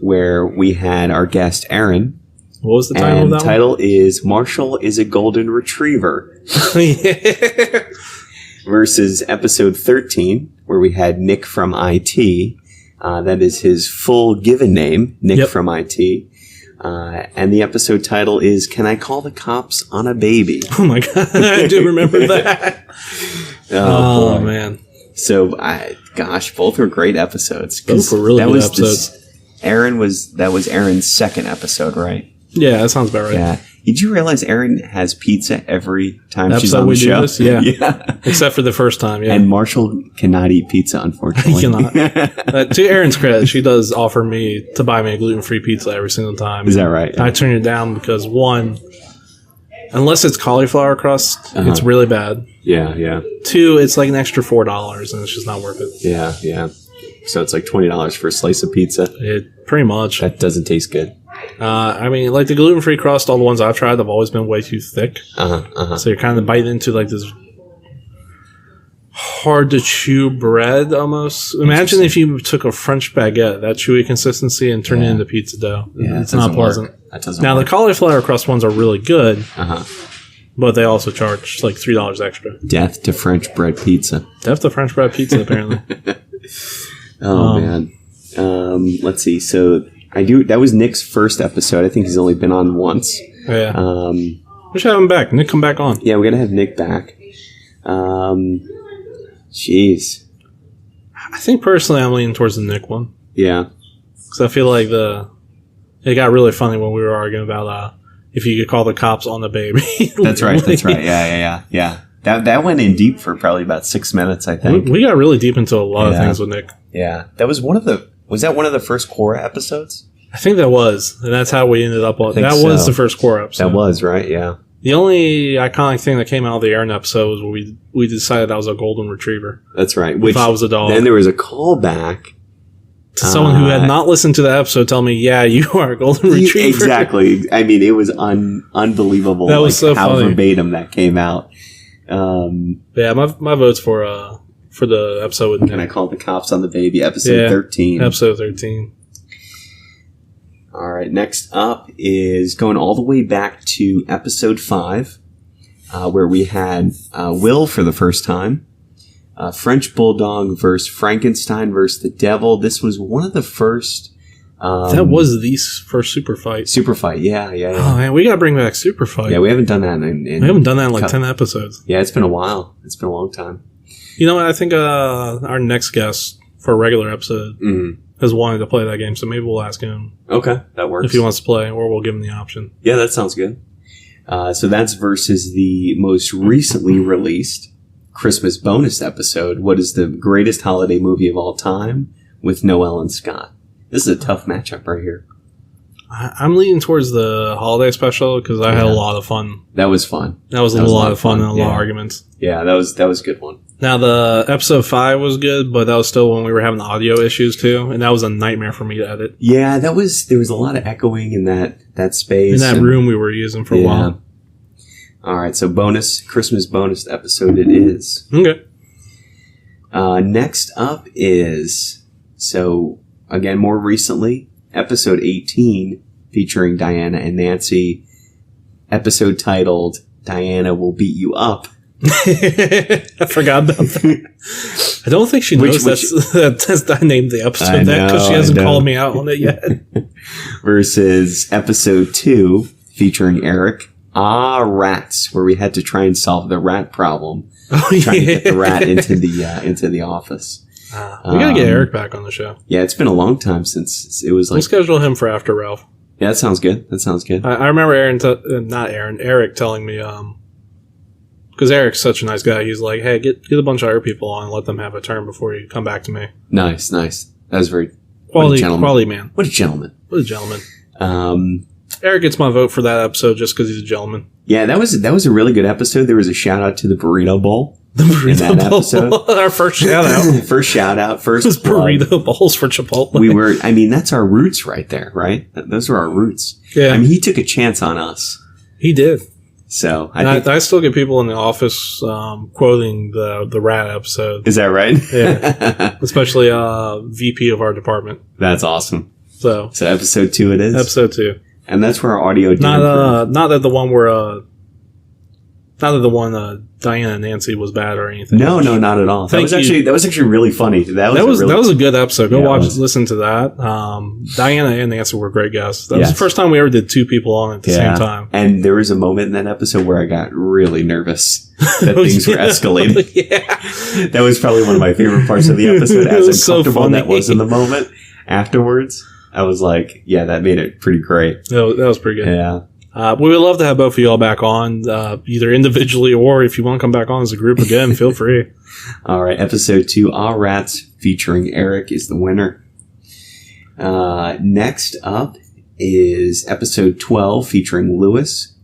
Speaker 1: where we had our guest Aaron.
Speaker 2: What was the title
Speaker 1: And
Speaker 2: of that
Speaker 1: title is Marshall is a Golden Retriever
Speaker 2: one? Yeah.
Speaker 1: versus episode 13, where we had Nick from IT. That is his full given name, Nick
Speaker 2: Yep.
Speaker 1: from IT. And the episode title is Can I Call the Cops on a Baby?
Speaker 2: Oh my god, I do remember that. Oh
Speaker 1: boy.
Speaker 2: man.
Speaker 1: So, gosh, both were great episodes. 'Cause
Speaker 2: Both were really
Speaker 1: that
Speaker 2: good
Speaker 1: was
Speaker 2: episodes.
Speaker 1: that was Aaron's second episode, right?
Speaker 2: Yeah, that sounds about right.
Speaker 1: Yeah. Did you realize Aaron has pizza every time she's
Speaker 2: Episode
Speaker 1: on
Speaker 2: we
Speaker 1: the
Speaker 2: do
Speaker 1: show?
Speaker 2: this? Yeah.
Speaker 1: Yeah.
Speaker 2: Except for the first time, yeah.
Speaker 1: And Marshall cannot eat pizza, unfortunately.
Speaker 2: He cannot. To Erin's credit, she does offer me to buy me a gluten-free pizza every single time.
Speaker 1: Is that right?
Speaker 2: I turn it down because, one, unless it's cauliflower crust, it's really bad.
Speaker 1: Yeah, yeah,
Speaker 2: Two, it's like an extra $4, and it's just not worth it.
Speaker 1: yeah, yeah. So it's like $20 for a slice of pizza.
Speaker 2: It pretty much.
Speaker 1: That doesn't taste good.
Speaker 2: I mean, like the gluten-free crust, all the ones I've tried have always been way too thick. So you're kind of biting into like this hard to chew bread almost. Imagine if you took a French baguette, that chewy consistency, and turned it into pizza dough.
Speaker 1: Yeah,
Speaker 2: It's not pleasant.
Speaker 1: That doesn't
Speaker 2: Now,
Speaker 1: work.
Speaker 2: the cauliflower crust ones are really good,
Speaker 1: Uh-huh.
Speaker 2: but they also charge like $3 extra.
Speaker 1: Death to French bread pizza.
Speaker 2: That's the French bread pizza, apparently.
Speaker 1: Oh, man. Let's see. So that was Nick's first episode. I think he's only been on once.
Speaker 2: Yeah.
Speaker 1: Um,
Speaker 2: We should have him back. Nick, come back on.
Speaker 1: yeah, we're going to have Nick back. Jeez.
Speaker 2: I think personally I'm leaning towards the Nick one.
Speaker 1: Yeah.
Speaker 2: Because I feel like it got really funny when we were arguing about if you could call the cops on the baby.
Speaker 1: That's right. That's right. Yeah. That went in deep for probably about 6 minutes, I think.
Speaker 2: We got really deep into a lot of things with Nick.
Speaker 1: Yeah. That was was that one of the first Quora episodes?
Speaker 2: I think that was, and that's how we ended up on.
Speaker 1: think
Speaker 2: That was
Speaker 1: so.
Speaker 2: the first core episode.
Speaker 1: That was, right? Yeah.
Speaker 2: The only iconic thing that came out of the Aaron episode was when we decided I was a golden retriever.
Speaker 1: That's right.
Speaker 2: If I was a dog.
Speaker 1: Then there was a callback.
Speaker 2: To someone who had not listened to the episode tell me, yeah, you are a golden retriever.
Speaker 1: Exactly. I mean, it was unbelievable.
Speaker 2: That was so
Speaker 1: how
Speaker 2: funny.
Speaker 1: verbatim that came out.
Speaker 2: Yeah, my vote's for the episode with Nick.
Speaker 1: And I called the cops on the baby, episode 13.
Speaker 2: Episode 13.
Speaker 1: All right. Next up is going all the way back to episode 5, where we had Will for the first time. French Bulldog versus Frankenstein versus the Devil. This was one of the first.
Speaker 2: That was the first super fight.
Speaker 1: Super fight. Yeah.
Speaker 2: Oh man, we gotta bring back super fight.
Speaker 1: Yeah, we haven't done that
Speaker 2: we haven't done that in like 10 episodes.
Speaker 1: Yeah, it's been a while. It's been a long time.
Speaker 2: You know what? I think our next guest for a regular episode has wanted to play that game, so maybe we'll ask him
Speaker 1: Okay, that works.
Speaker 2: if he wants to play, or we'll give him the option.
Speaker 1: Yeah, that sounds good. So that's versus the most recently released Christmas bonus episode. What is the greatest holiday movie of all time with Noel and Scott? This is a tough matchup right here.
Speaker 2: I'm leaning towards the holiday special because I had a lot of fun.
Speaker 1: That was fun.
Speaker 2: That was a lot of fun and a lot of arguments.
Speaker 1: Yeah, that was a good one.
Speaker 2: Now, the episode 5 was good, but that was still when we were having the audio issues too, and that was a nightmare for me to edit.
Speaker 1: Yeah, there was a lot of echoing in that space.
Speaker 2: In that room we were using for a while.
Speaker 1: All right, so Christmas bonus episode it is.
Speaker 2: Okay.
Speaker 1: Next up is, so again, more recently, episode 18 featuring Diana and Nancy, episode titled Diana Will Beat You Up.
Speaker 2: I forgot about that. I don't think she knows that's I named the episode that because she hasn't called me out on it yet.
Speaker 1: Versus episode 2 featuring Eric, Rats, where we had to try and solve the rat problem. Trying to get the rat into the office.
Speaker 2: We gotta get Eric back on the show.
Speaker 1: Yeah, it's been a long time since it was like.
Speaker 2: We'll schedule him for after Ralph.
Speaker 1: Yeah, that sounds good.
Speaker 2: I remember Eric telling me, because Eric's such a nice guy. He's like, "Hey, get a bunch of other people on and let them have a turn before you come back to me."
Speaker 1: Nice. That was very
Speaker 2: quality man.
Speaker 1: What a gentleman.
Speaker 2: Eric gets my vote for that episode just because he's a gentleman.
Speaker 1: Yeah, that was a really good episode. There was a shout out to the burrito bowl.
Speaker 2: The burrito
Speaker 1: in that episode.
Speaker 2: Our first shout out.
Speaker 1: First shout out. First
Speaker 2: was burrito bowls for Chipotle.
Speaker 1: That's our roots right there, right? Those are our roots.
Speaker 2: Yeah.
Speaker 1: I mean, he took a chance on us.
Speaker 2: He did.
Speaker 1: So
Speaker 2: I still get people in the office quoting the rat episode.
Speaker 1: Is that right?
Speaker 2: Yeah. Especially VP of our department.
Speaker 1: That's awesome.
Speaker 2: So
Speaker 1: episode 2 it is.
Speaker 2: episode 2.
Speaker 1: And that's where our audio did improve.
Speaker 2: Not that the one where Diana and Nancy was bad or anything.
Speaker 1: No, not at all. That was actually really funny. That was a
Speaker 2: good episode. Listen to that. Diana and Nancy were great guests. That was the first time we ever did 2 people on at the same time.
Speaker 1: And there was a moment in that episode where I got really nervous that things were escalating.
Speaker 2: Yeah.
Speaker 1: That was probably one of my favorite parts of the episode. As uncomfortable
Speaker 2: so
Speaker 1: that was in the moment, afterwards, I was like, yeah, that made it pretty great.
Speaker 2: That was pretty good.
Speaker 1: Yeah.
Speaker 2: We would love to have both of y'all back on, either individually or if you want to come back on as a group again, feel free.
Speaker 1: All right, episode 2, All Rats, featuring Eric, is the winner. Next up is episode 12, featuring Lewis,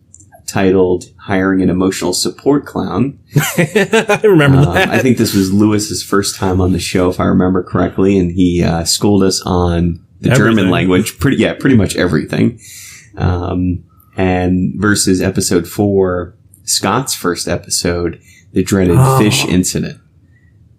Speaker 1: titled Hiring an Emotional Support Clown.
Speaker 2: I remember that.
Speaker 1: I think this was Lewis's first time on the show, if I remember correctly, and he schooled us on the German language, pretty much everything. And versus episode 4, Scott's first episode, the dreaded fish incident.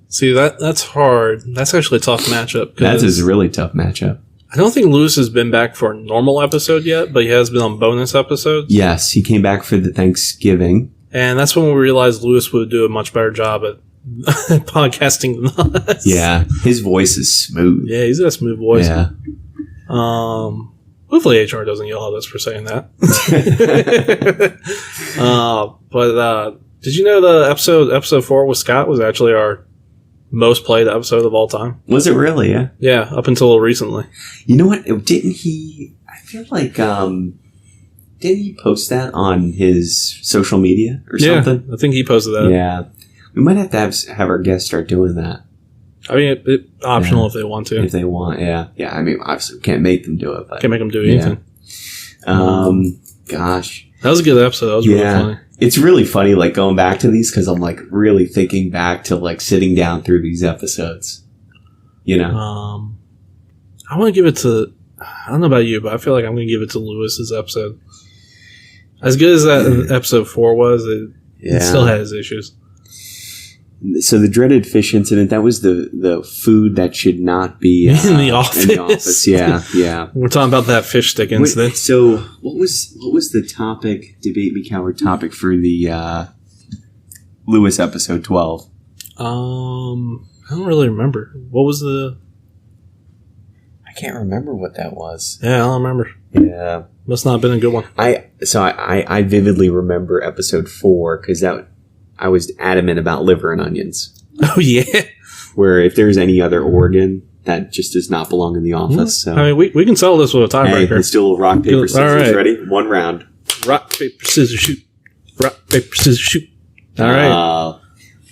Speaker 2: See, that's hard. That's actually a tough matchup.
Speaker 1: That's a really tough matchup.
Speaker 2: I don't think Lewis has been back for a normal episode yet, but he has been on bonus episodes.
Speaker 1: Yes, he came back for the Thanksgiving.
Speaker 2: And that's when we realized Lewis would do a much better job at podcasting than us. Yeah,
Speaker 1: his voice is smooth.
Speaker 2: Yeah, he's got a smooth voice.
Speaker 1: Yeah.
Speaker 2: Hopefully HR doesn't yell at us for saying that. But did you know the episode 4 with Scott was actually our most played episode of all time?
Speaker 1: Was it really? Yeah.
Speaker 2: Yeah, up until recently.
Speaker 1: You know what? Didn't he? I feel like didn't he post that on his social media or something?
Speaker 2: I think he posted that.
Speaker 1: Yeah, we might have to have our guests start doing that.
Speaker 2: I mean, it's optional if they want to.
Speaker 1: If they want, yeah. I mean, obviously, we can't make them do it. But,
Speaker 2: can't make them do anything.
Speaker 1: Gosh,
Speaker 2: that was a good episode. That was really funny.
Speaker 1: It's really funny, like going back to these because I'm like really thinking back to like sitting down through these episodes. You know,
Speaker 2: I want to give it to. I don't know about you, but I feel like I'm going to give it to Lewis's episode. As good as that episode 4 was, it still had its issues.
Speaker 1: So the dreaded fish incident, that was the food that should not be
Speaker 2: in the office.
Speaker 1: In the office. Yeah.
Speaker 2: We're talking about that fish stick incident.
Speaker 1: So what was the topic, Debate Me Coward topic for the Lewis episode 12?
Speaker 2: I don't really remember. What was the...
Speaker 1: I can't remember what that was.
Speaker 2: Yeah, I don't remember.
Speaker 1: Yeah.
Speaker 2: Must not have been a good one.
Speaker 1: I vividly remember episode 4 because I was adamant about liver and onions.
Speaker 2: Oh, yeah.
Speaker 1: Where if there's any other organ, that just does not belong in the office. So.
Speaker 2: I mean, we can settle this with a tiebreaker.
Speaker 1: Hey, let's do a little rock, paper, scissors. Right. Ready? 1 round.
Speaker 2: Rock, paper, scissors, shoot. Rock, paper, scissors, shoot. All right.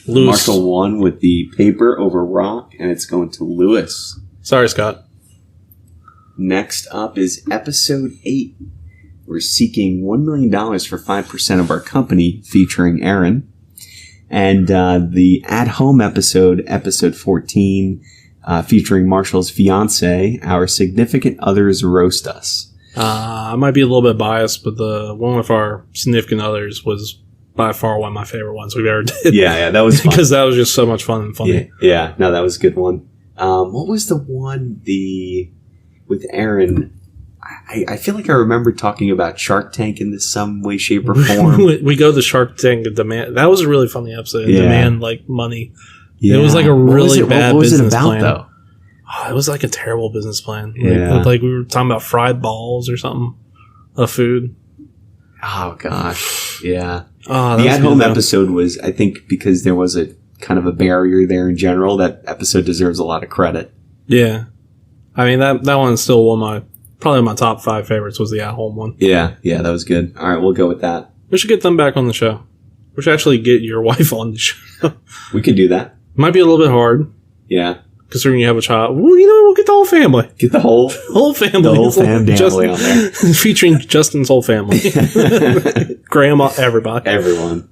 Speaker 1: Marshall won with the paper over rock, and it's going to Lewis.
Speaker 2: Sorry, Scott.
Speaker 1: Next up is episode 8. We're seeking $1 million for 5% of our company, featuring Aaron. And the at-home episode 14, featuring Marshall's fiance, Our Significant Others Roast Us.
Speaker 2: I might be a little bit biased, but the one with our significant others was by far one of my favorite ones we've ever did.
Speaker 1: Yeah, that was fun.
Speaker 2: Because that was just so much fun and funny.
Speaker 1: Yeah, no, that was a good one. What was the one with Aaron? I feel like I remember talking about Shark Tank in some way, shape, or form.
Speaker 2: We go to Shark Tank and demand. That was a really funny episode.
Speaker 1: Yeah.
Speaker 2: Demand like money.
Speaker 1: Yeah.
Speaker 2: It was like a really bad
Speaker 1: what was
Speaker 2: business
Speaker 1: it about,
Speaker 2: plan.
Speaker 1: Though?
Speaker 2: Oh, it was like a terrible business plan.
Speaker 1: Yeah.
Speaker 2: Like we were talking about fried balls or something of food.
Speaker 1: Oh gosh, yeah.
Speaker 2: Oh,
Speaker 1: the at-home episode was, I think, because there was a kind of a barrier there in general. That episode deserves a lot of credit.
Speaker 2: Yeah, I mean that one's still probably my top 5 favorites was the at-home one.
Speaker 1: Yeah, that was good. All right, we'll go with that.
Speaker 2: We should get them back on the show. We should actually get your wife on the show.
Speaker 1: We could do that.
Speaker 2: Might be a little bit hard.
Speaker 1: Yeah.
Speaker 2: Considering you have a child. Well, we'll get the whole family.
Speaker 1: Get the whole
Speaker 2: family.
Speaker 1: The whole family on there.
Speaker 2: Featuring Justin's whole family. Grandma, everybody.
Speaker 1: Everyone.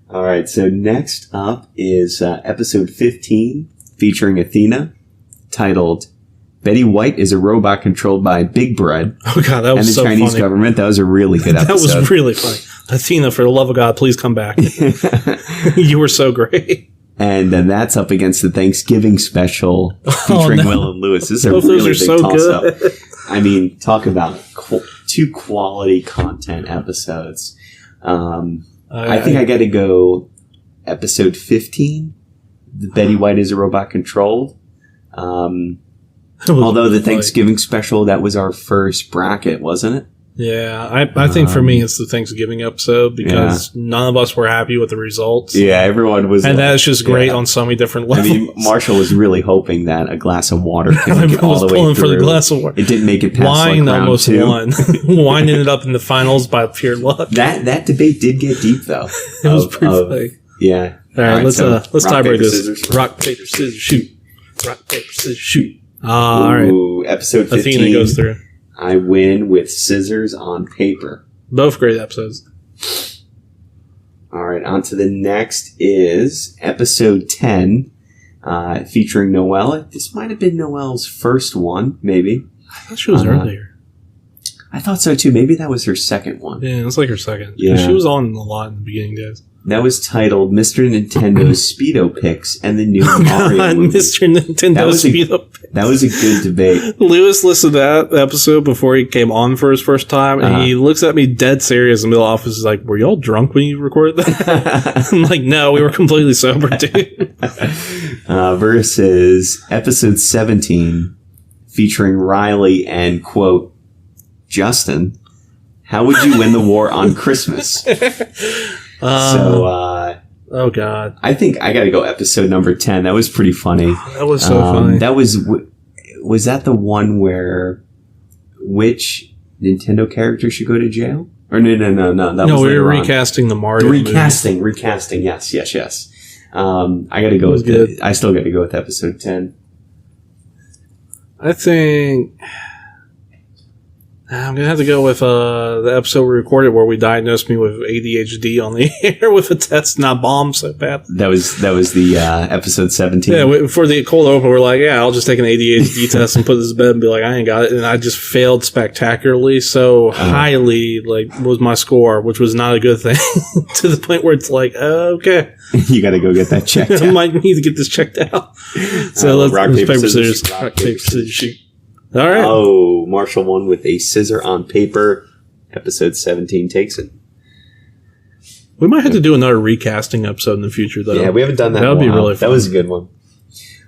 Speaker 1: All right, so next up is episode 15, featuring Athena, titled Betty White is a robot controlled by Big Bread.
Speaker 2: Oh, God, that was so funny.
Speaker 1: And the Chinese government. That was a really good episode.
Speaker 2: That was really funny. Athena, for the love of God, please come back. You were so great.
Speaker 1: And then that's up against the Thanksgiving special featuring Will and Lewis. This is a really big
Speaker 2: so
Speaker 1: toss-up. I mean, talk about two quality content episodes. I think I got to go episode 15. The Betty White is a Robot Controlled. Although the Thanksgiving special, that was our first bracket, wasn't it?
Speaker 2: Yeah, I think for me it's the Thanksgiving episode because none of us were happy with the results.
Speaker 1: Yeah, everyone was.
Speaker 2: And that's just great on so many different levels.
Speaker 1: I mean, Marshall was really hoping that a glass of water could make it all the way
Speaker 2: pulling
Speaker 1: through.
Speaker 2: for the glass of water.
Speaker 1: It didn't make it past
Speaker 2: Wine
Speaker 1: like round
Speaker 2: almost
Speaker 1: 2.
Speaker 2: won. Wine ended up in the finals by pure luck.
Speaker 1: That debate did get deep, though.
Speaker 2: It was pretty funny.
Speaker 1: Yeah.
Speaker 2: All right, let's tie break this.
Speaker 1: Scissors.
Speaker 2: Rock, paper, scissors, shoot. Rock, paper, scissors, shoot. All right.
Speaker 1: Ooh, episode 15.
Speaker 2: Athena goes through.
Speaker 1: I win with scissors on paper.
Speaker 2: Both great episodes.
Speaker 1: All right, on to the next is episode 10, featuring Noelle. This might have been Noelle's first one, maybe.
Speaker 2: I thought she was earlier.
Speaker 1: I thought so, too. Maybe that was her second one.
Speaker 2: Yeah, it's like her second.
Speaker 1: Yeah.
Speaker 2: She was on a lot in the beginning days.
Speaker 1: That was titled Mr. Nintendo's Speedo Picks and the New Mario
Speaker 2: God,
Speaker 1: movie.
Speaker 2: Mr. Nintendo
Speaker 1: That was
Speaker 2: Speedo.
Speaker 1: That was a good debate.
Speaker 2: Lewis listened to that episode before he came on for his first time, and he looks at me dead serious in the middle of the office. He's like, "Were y'all drunk when you recorded that?" I'm like, "No, we were completely sober, dude."
Speaker 1: Versus episode 17, featuring Riley and, quote, Justin. How would you win the war on Christmas?
Speaker 2: Oh God,
Speaker 1: I think I got to go episode number 10. That was pretty funny.
Speaker 2: that was so funny.
Speaker 1: That was that the one where which Nintendo character should go to jail? Or no. That was
Speaker 2: we
Speaker 1: later
Speaker 2: were
Speaker 1: on.
Speaker 2: recasting the Mario.
Speaker 1: Recasting. Yes. I got to go with I still got to go with episode 10.
Speaker 2: I think I'm gonna have to go with the episode we recorded where we diagnosed me with ADHD on the air with a test not bomb so bad.
Speaker 1: That was the episode 17.
Speaker 2: Yeah, for the cold open, we're like, yeah, I'll just take an ADHD test and put this to bed and be like, I ain't got it, and I just failed spectacularly, so highly, like, was my score, which was not a good thing, to the point where it's like, okay,
Speaker 1: You got to go get that checked
Speaker 2: I
Speaker 1: out.
Speaker 2: might need to get this checked out. So let's
Speaker 1: rock, paper, scissors.
Speaker 2: rock, paper, scissors, shoot. All right.
Speaker 1: Oh, Marshall won with a scissor on paper. Episode 17 takes it.
Speaker 2: We might have to do another recasting episode in the future, though.
Speaker 1: Yeah, we haven't done that.
Speaker 2: That would be
Speaker 1: in a while.
Speaker 2: really fun.
Speaker 1: That was a good one.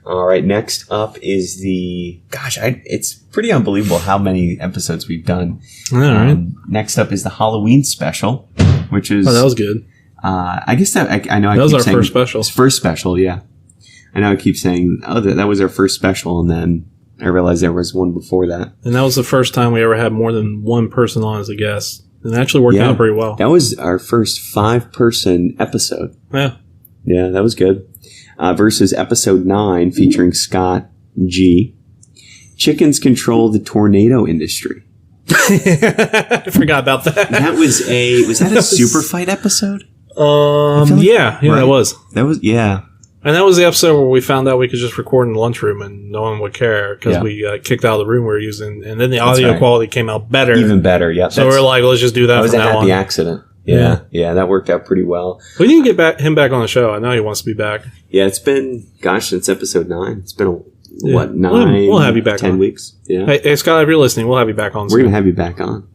Speaker 1: All right, next up is the... Gosh, it's pretty unbelievable how many episodes we've done.
Speaker 2: All right.
Speaker 1: Next up is the Halloween special, which is...
Speaker 2: Oh, that was good.
Speaker 1: I guess that... I know I
Speaker 2: That was
Speaker 1: keep
Speaker 2: our
Speaker 1: saying,
Speaker 2: first special.
Speaker 1: It's first special, yeah. I know I keep saying, oh, that was our first special, and then I realized there was one before that.
Speaker 2: And that was the first time we ever had more than one person on as a guest. And it actually worked out pretty well.
Speaker 1: That was our first 5-person episode.
Speaker 2: Yeah.
Speaker 1: Yeah, that was good. Versus episode 9 featuring Scott G. Chickens control the tornado industry.
Speaker 2: I forgot about that.
Speaker 1: Was that a super fight episode?
Speaker 2: Yeah,
Speaker 1: right?
Speaker 2: that was.
Speaker 1: That was, yeah.
Speaker 2: And that was the episode where we found out we could just record in the lunchroom and no one would care because we got kicked out of the room we were using. And then the audio quality came out better.
Speaker 1: Even better, yeah.
Speaker 2: So we're like, let's just do that
Speaker 1: That was
Speaker 2: from
Speaker 1: a
Speaker 2: now
Speaker 1: happy
Speaker 2: on.
Speaker 1: accident. Yeah, that worked out pretty well.
Speaker 2: We didn't get him back on the show. I know he wants to be back.
Speaker 1: Yeah, it's been, since episode 9. It's been, 9?
Speaker 2: We'll have you back
Speaker 1: 10
Speaker 2: on.
Speaker 1: weeks. Yeah.
Speaker 2: Hey, Scott, if you're listening, we'll have you back on
Speaker 1: We're
Speaker 2: soon.
Speaker 1: going to have you back on.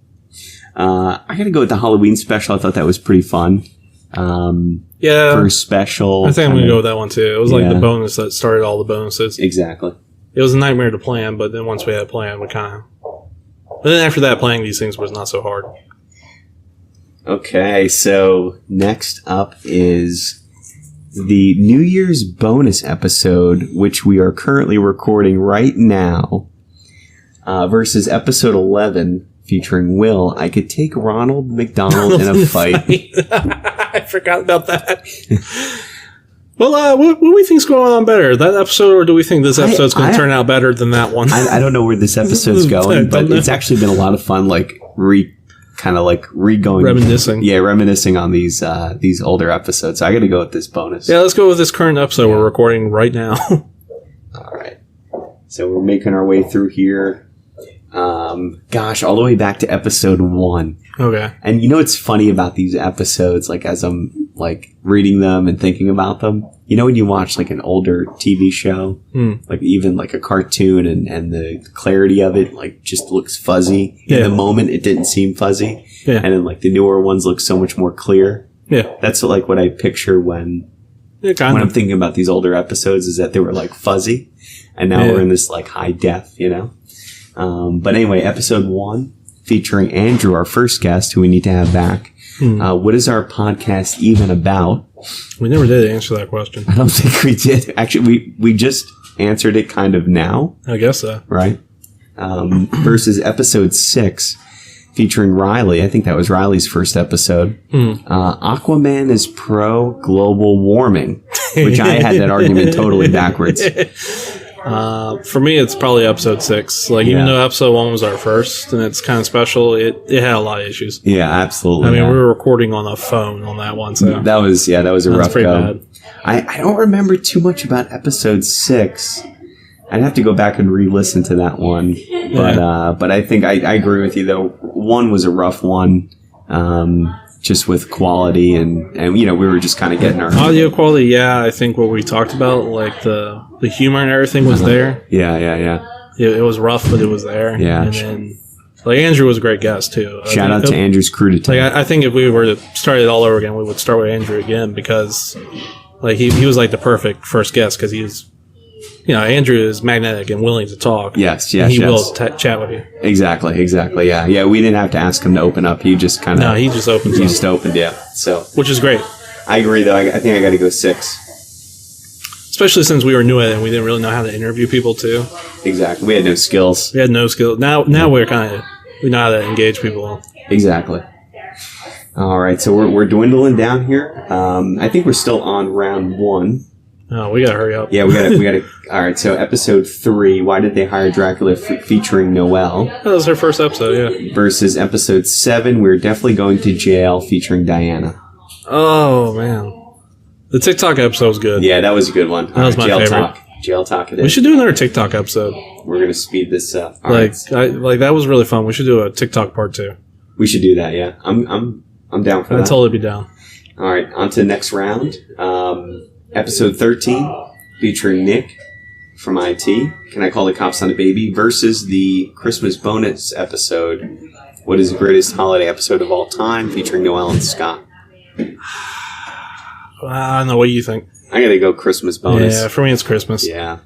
Speaker 1: I got to go with the Halloween special. I thought that was pretty fun.
Speaker 2: Yeah.
Speaker 1: First special.
Speaker 2: I think I'm going to go with that one too. It was like
Speaker 1: Yeah.
Speaker 2: the bonus that started all the bonuses.
Speaker 1: Exactly.
Speaker 2: It was a nightmare to plan, but then once we had a plan, we kind of... But then after that, playing these things was not so hard.
Speaker 1: Okay, so next up is the New Year's bonus episode, which we are currently recording right now, versus episode 11, featuring Will. I could take Ronald McDonald in a fight.
Speaker 2: I forgot about that. Well, what do we think's going on better, that episode, or do we think this episode's going to turn out better than that one?
Speaker 1: I don't know where this episode's going, but it's actually been a lot of fun, like re-going,
Speaker 2: Reminiscing.
Speaker 1: Yeah, reminiscing on these older episodes. So I got to go with this bonus.
Speaker 2: Yeah, let's go with this current episode we're recording right now.
Speaker 1: All right. So we're making our way through here. All the way back to episode 1.
Speaker 2: Okay.
Speaker 1: And you know what's funny about these episodes? Like as I'm like reading them and thinking about them. You know, when you watch like an older TV show, like even like a cartoon and the clarity of it, like just looks fuzzy. In the moment, it didn't seem fuzzy.
Speaker 2: Yeah.
Speaker 1: And then like the newer ones look so much more clear.
Speaker 2: Yeah.
Speaker 1: That's like what I picture when I'm thinking about these older episodes, is that they were like fuzzy. And now we're in this like high def, you know? But anyway, episode 1 featuring Andrew, our first guest, who we need to have back. What is our podcast even about?
Speaker 2: We never did answer that question.
Speaker 1: I don't think we did. Actually, we just answered it kind of now.
Speaker 2: I guess so.
Speaker 1: Right? Versus episode 6 featuring Riley. I think that was Riley's first episode. Aquaman is pro global warming, which I had that argument totally backwards.
Speaker 2: For me, it's probably episode 6. Like, even though episode 1 was our first and it's kind of special, it had a lot of issues.
Speaker 1: Yeah, absolutely.
Speaker 2: I mean, we were recording on a phone on that one, so
Speaker 1: that was a rough
Speaker 2: pretty
Speaker 1: go.
Speaker 2: bad.
Speaker 1: I don't remember too much about episode 6. I'd have to go back and re-listen to that one, but I think I agree with you though. 1 was a rough one, just with quality and you know, we were just kind of getting our
Speaker 2: audio quality. Yeah, I think what we talked about, like the humor and everything was there.
Speaker 1: Yeah.
Speaker 2: It was rough, but it was there.
Speaker 1: Yeah.
Speaker 2: And then, like, Andrew was a great guest too.
Speaker 1: Shout out to Andrew's crew to
Speaker 2: like I think if we were to start it all over again, we would start with Andrew again, because like he was like the perfect first guest, because he's, you know, Andrew is magnetic and willing to talk.
Speaker 1: Yes.
Speaker 2: He will chat with you.
Speaker 1: Exactly. Yeah. We didn't have to ask him to open up. He just kind of
Speaker 2: he just opened.
Speaker 1: He just opened. Yeah. So,
Speaker 2: which is great.
Speaker 1: I agree though. I think I got to go 6.
Speaker 2: Especially since we were new at it and we didn't really know how to interview people too.
Speaker 1: Exactly. We had no skills.
Speaker 2: We had no skill. Now we know how to engage people.
Speaker 1: Exactly. All right. So we're dwindling down here. I think we're still on round 1.
Speaker 2: Oh, we gotta hurry up.
Speaker 1: Yeah, we gotta. All right. So episode 3. Why did they hire Dracula? Featuring Noelle.
Speaker 2: That was her first episode. Yeah.
Speaker 1: Versus episode 7. We're definitely going to jail. Featuring Diana.
Speaker 2: Oh man. The TikTok episode was good.
Speaker 1: Yeah, that was a good one.
Speaker 2: That was my
Speaker 1: jail
Speaker 2: favorite.
Speaker 1: Talk. Jail talk it is.
Speaker 2: We should do another TikTok episode.
Speaker 1: We're gonna speed this up. All
Speaker 2: like,
Speaker 1: right.
Speaker 2: that was really fun. We should do a TikTok part 2.
Speaker 1: We should do that. Yeah, I'm down for that.
Speaker 2: I'd totally be down.
Speaker 1: All right, on to the next round. Episode 13, featuring Nick from IT. Can I Call the Cops on a Baby? Versus the Christmas bonus episode. What is the greatest holiday episode of all time? Featuring Noelle and Scott.
Speaker 2: I don't know. What do you think?
Speaker 1: I gotta go Christmas bonus.
Speaker 2: Yeah, for me it's Christmas.
Speaker 1: Yeah.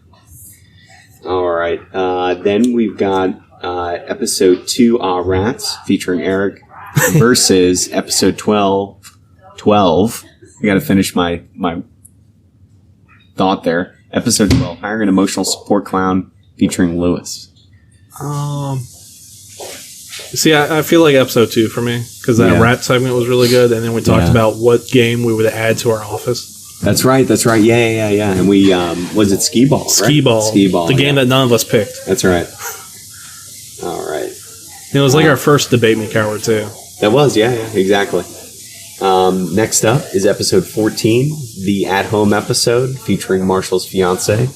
Speaker 1: All right. Then we've got episode 2, Rats, featuring Eric, versus episode 12. I gotta finish my thought there. Episode 12, Hiring an Emotional Support Clown, featuring Lewis.
Speaker 2: See, I feel like episode 2 for me, because that rat segment was really good, and then we talked about what game we would add to our office.
Speaker 1: That's right. Yeah. And we, was it Skee Ball?
Speaker 2: Skee Ball. The game that none of us picked.
Speaker 1: That's right. All right.
Speaker 2: It was like our first Debate Me Coward, too.
Speaker 1: That was, yeah, exactly. Next up is episode 14, the at-home episode, featuring Marshall's fiance.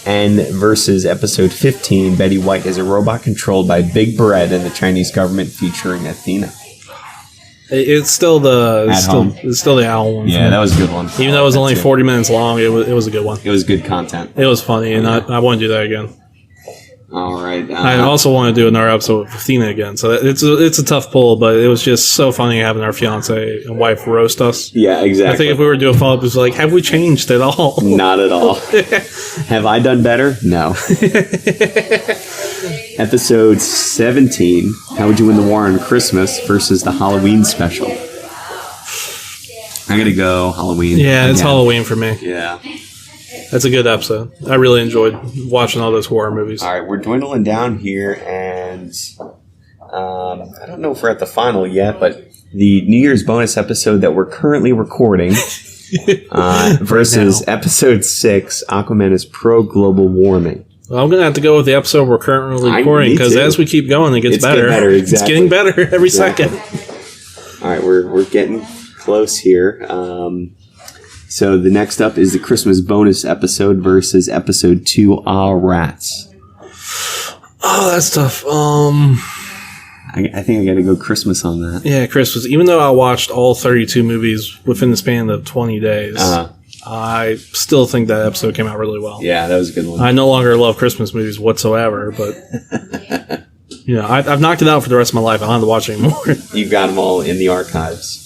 Speaker 1: And versus episode 15, Betty White is a robot controlled by Big Bread and the Chinese government, featuring Athena.
Speaker 2: It's still the owl one.
Speaker 1: Yeah, that was a good one.
Speaker 2: Even though it was only 40 minutes long, it was a good one.
Speaker 1: It was good content.
Speaker 2: It was funny, and I want to do that again.
Speaker 1: All right.
Speaker 2: I also want to do another episode with Athena again. So it's a tough pull, but it was just so funny having our fiance and wife roast us.
Speaker 1: Yeah, exactly.
Speaker 2: I think if we were to do a follow-up, it was like, have we changed at all?
Speaker 1: Not at all. Have I done better? No. Episode 17, How Would You Win the War on Christmas versus the Halloween special. I'm going to go Halloween.
Speaker 2: Yeah, it's Halloween for me.
Speaker 1: Yeah.
Speaker 2: That's a good episode. I really enjoyed watching all those horror movies.
Speaker 1: All right, we're dwindling down here, and I don't know if we're at the final yet, but the New Year's bonus episode that we're currently recording versus episode 6, Aquaman is pro global warming.
Speaker 2: Well, I'm going to have to go with the episode we're currently recording, because as we keep going, it gets better.
Speaker 1: Exactly.
Speaker 2: It's getting better every second.
Speaker 1: All right, we're getting close here. So the next up is the Christmas bonus episode versus episode 2, Rats.
Speaker 2: Oh, that's tough.
Speaker 1: I think I got to go Christmas on that.
Speaker 2: Yeah, Christmas. Even though I watched all 32 movies within the span of 20 days, I still think that episode came out really well.
Speaker 1: Yeah, that was a good one.
Speaker 2: I no longer love Christmas movies whatsoever, but you know, I've knocked it out for the rest of my life. I don't have to watch it anymore.
Speaker 1: You've got them all in the archives.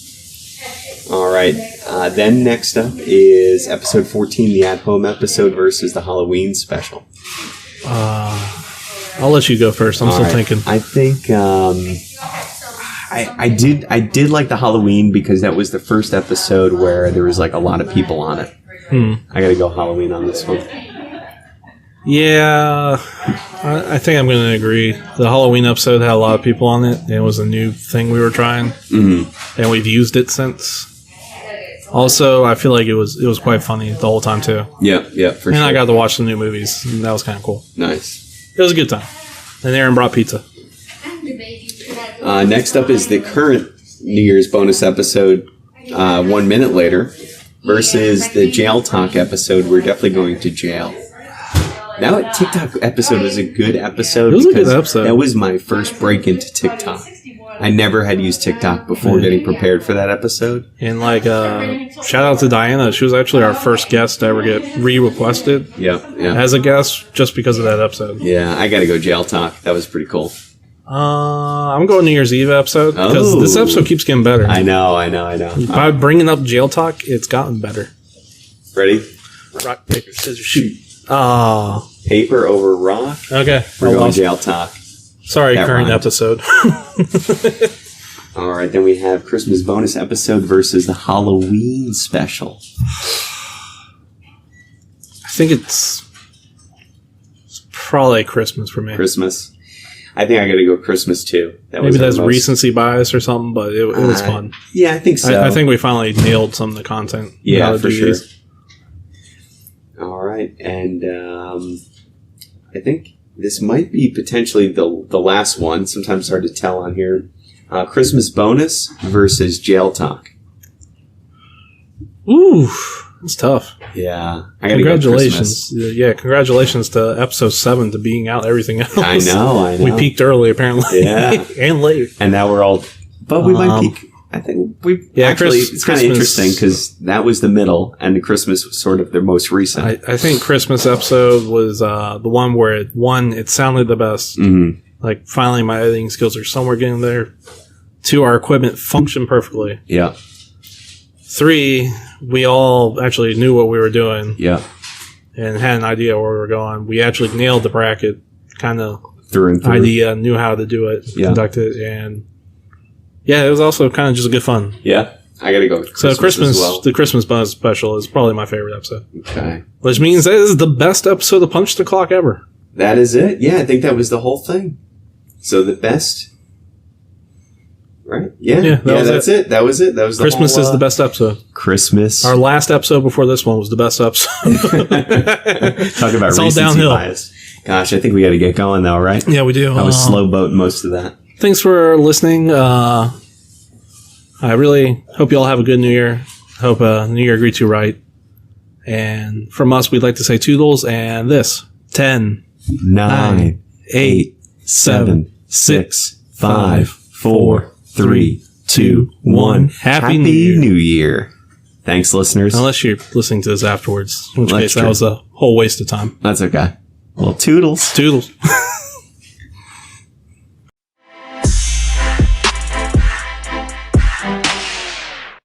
Speaker 1: All right. Then next up is episode 14, the at-home episode versus the Halloween special.
Speaker 2: I'll let you go first. I'm still thinking.
Speaker 1: I think I did like the Halloween because that was the first episode where there was like a lot of people on it. I got to go Halloween on this one.
Speaker 2: Yeah, I think I'm going to agree. The Halloween episode had a lot of people on it. And it was a new thing we were trying, and we've used it since. Also, I feel like it was quite funny the whole time too.
Speaker 1: Yeah, for sure.
Speaker 2: And I got to watch the new movies, and that was kind of cool.
Speaker 1: Nice.
Speaker 2: It was a good time. And Aaron brought pizza.
Speaker 1: Next up is the current New Year's bonus episode, 1 minute later, versus the jail talk episode. We're definitely going to jail. That TikTok episode was a good episode.
Speaker 2: It was
Speaker 1: because
Speaker 2: a good episode.
Speaker 1: That was my first break into TikTok. I never had used TikTok before getting prepared for that episode.
Speaker 2: And like, shout out to Diana. She was actually our first guest to ever get re-requested
Speaker 1: Yeah.
Speaker 2: as a guest just because of that episode.
Speaker 1: Yeah, I got to go jail talk. That was pretty cool.
Speaker 2: I'm going New Year's Eve episode because this episode keeps getting better.
Speaker 1: I know.
Speaker 2: By bringing up jail talk, it's gotten better.
Speaker 1: Ready?
Speaker 2: Rock, paper, scissors, shoot.
Speaker 1: Paper over rock.
Speaker 2: Okay.
Speaker 1: We're going jail talk.
Speaker 2: Sorry,
Speaker 1: That
Speaker 2: current
Speaker 1: rhymed.
Speaker 2: episode.
Speaker 1: All right, then we have Christmas bonus episode versus the Halloween special.
Speaker 2: I think it's probably Christmas for me.
Speaker 1: Christmas. I think I got to go Christmas too.
Speaker 2: Maybe that's recency bias or something, but it was fun.
Speaker 1: Yeah, I think so.
Speaker 2: I think we finally nailed some of the content.
Speaker 1: Yeah,
Speaker 2: How to
Speaker 1: for
Speaker 2: do
Speaker 1: sure.
Speaker 2: these.
Speaker 1: All right, and I think this might be potentially the last one. Sometimes it's hard to tell on here. Christmas bonus versus jail talk.
Speaker 2: Ooh, that's tough.
Speaker 1: Yeah, I gotta
Speaker 2: Congratulations. Yeah, congratulations to episode 7 to being out everything else.
Speaker 1: I know.
Speaker 2: We peaked early, apparently.
Speaker 1: Yeah.
Speaker 2: And late.
Speaker 1: And now we're all... But we might peak... I think we...
Speaker 2: Yeah,
Speaker 1: actually, it's kind of
Speaker 2: Christmas-
Speaker 1: interesting because that was the middle and the Christmas was sort of the most recent.
Speaker 2: I think Christmas episode was the one where it sounded the best.
Speaker 1: Mm-hmm.
Speaker 2: Like, finally, my editing skills are somewhere getting there. 2, our equipment functioned perfectly.
Speaker 1: Yeah.
Speaker 2: 3, we all actually knew what we were doing
Speaker 1: Yeah.
Speaker 2: and had an idea where we were going. We actually nailed the bracket, kind of
Speaker 1: Through and through.
Speaker 2: idea, knew how to do it,
Speaker 1: Yeah.
Speaker 2: conduct it, and yeah, it was also kind of just good fun.
Speaker 1: Yeah. I gotta go with
Speaker 2: So
Speaker 1: Christmas as well.
Speaker 2: the Christmas bonus special is probably my favorite episode,
Speaker 1: Okay.
Speaker 2: which means that is the best episode of Punch the Clock ever.
Speaker 1: That is it. Yeah, I think that was the whole thing. So the best... Right? Yeah.
Speaker 2: Yeah, that was
Speaker 1: that's it. That was it. That was the
Speaker 2: Christmas
Speaker 1: whole,
Speaker 2: is the best episode.
Speaker 1: Christmas.
Speaker 2: Our last episode before this one was the best episode.
Speaker 1: Talk about
Speaker 2: It's all
Speaker 1: recency
Speaker 2: downhill.
Speaker 1: bias. Gosh, I think we got to get going now, right?
Speaker 2: Yeah, we do.
Speaker 1: I was slow boating most of that.
Speaker 2: Thanks for listening. I really hope you all have a good New Year. Hope New Year greets you right. And from us, we'd like to say toodles and this. 10,
Speaker 1: 9, 8, 7, 6, 5, 4, 3, 2, 1.
Speaker 2: Happy New Year.
Speaker 1: New Year. Thanks, listeners.
Speaker 2: Unless you're listening to this afterwards, in which
Speaker 1: That's
Speaker 2: case that
Speaker 1: true.
Speaker 2: was a whole waste of time.
Speaker 1: That's okay. Well, toodles.
Speaker 2: Toodles.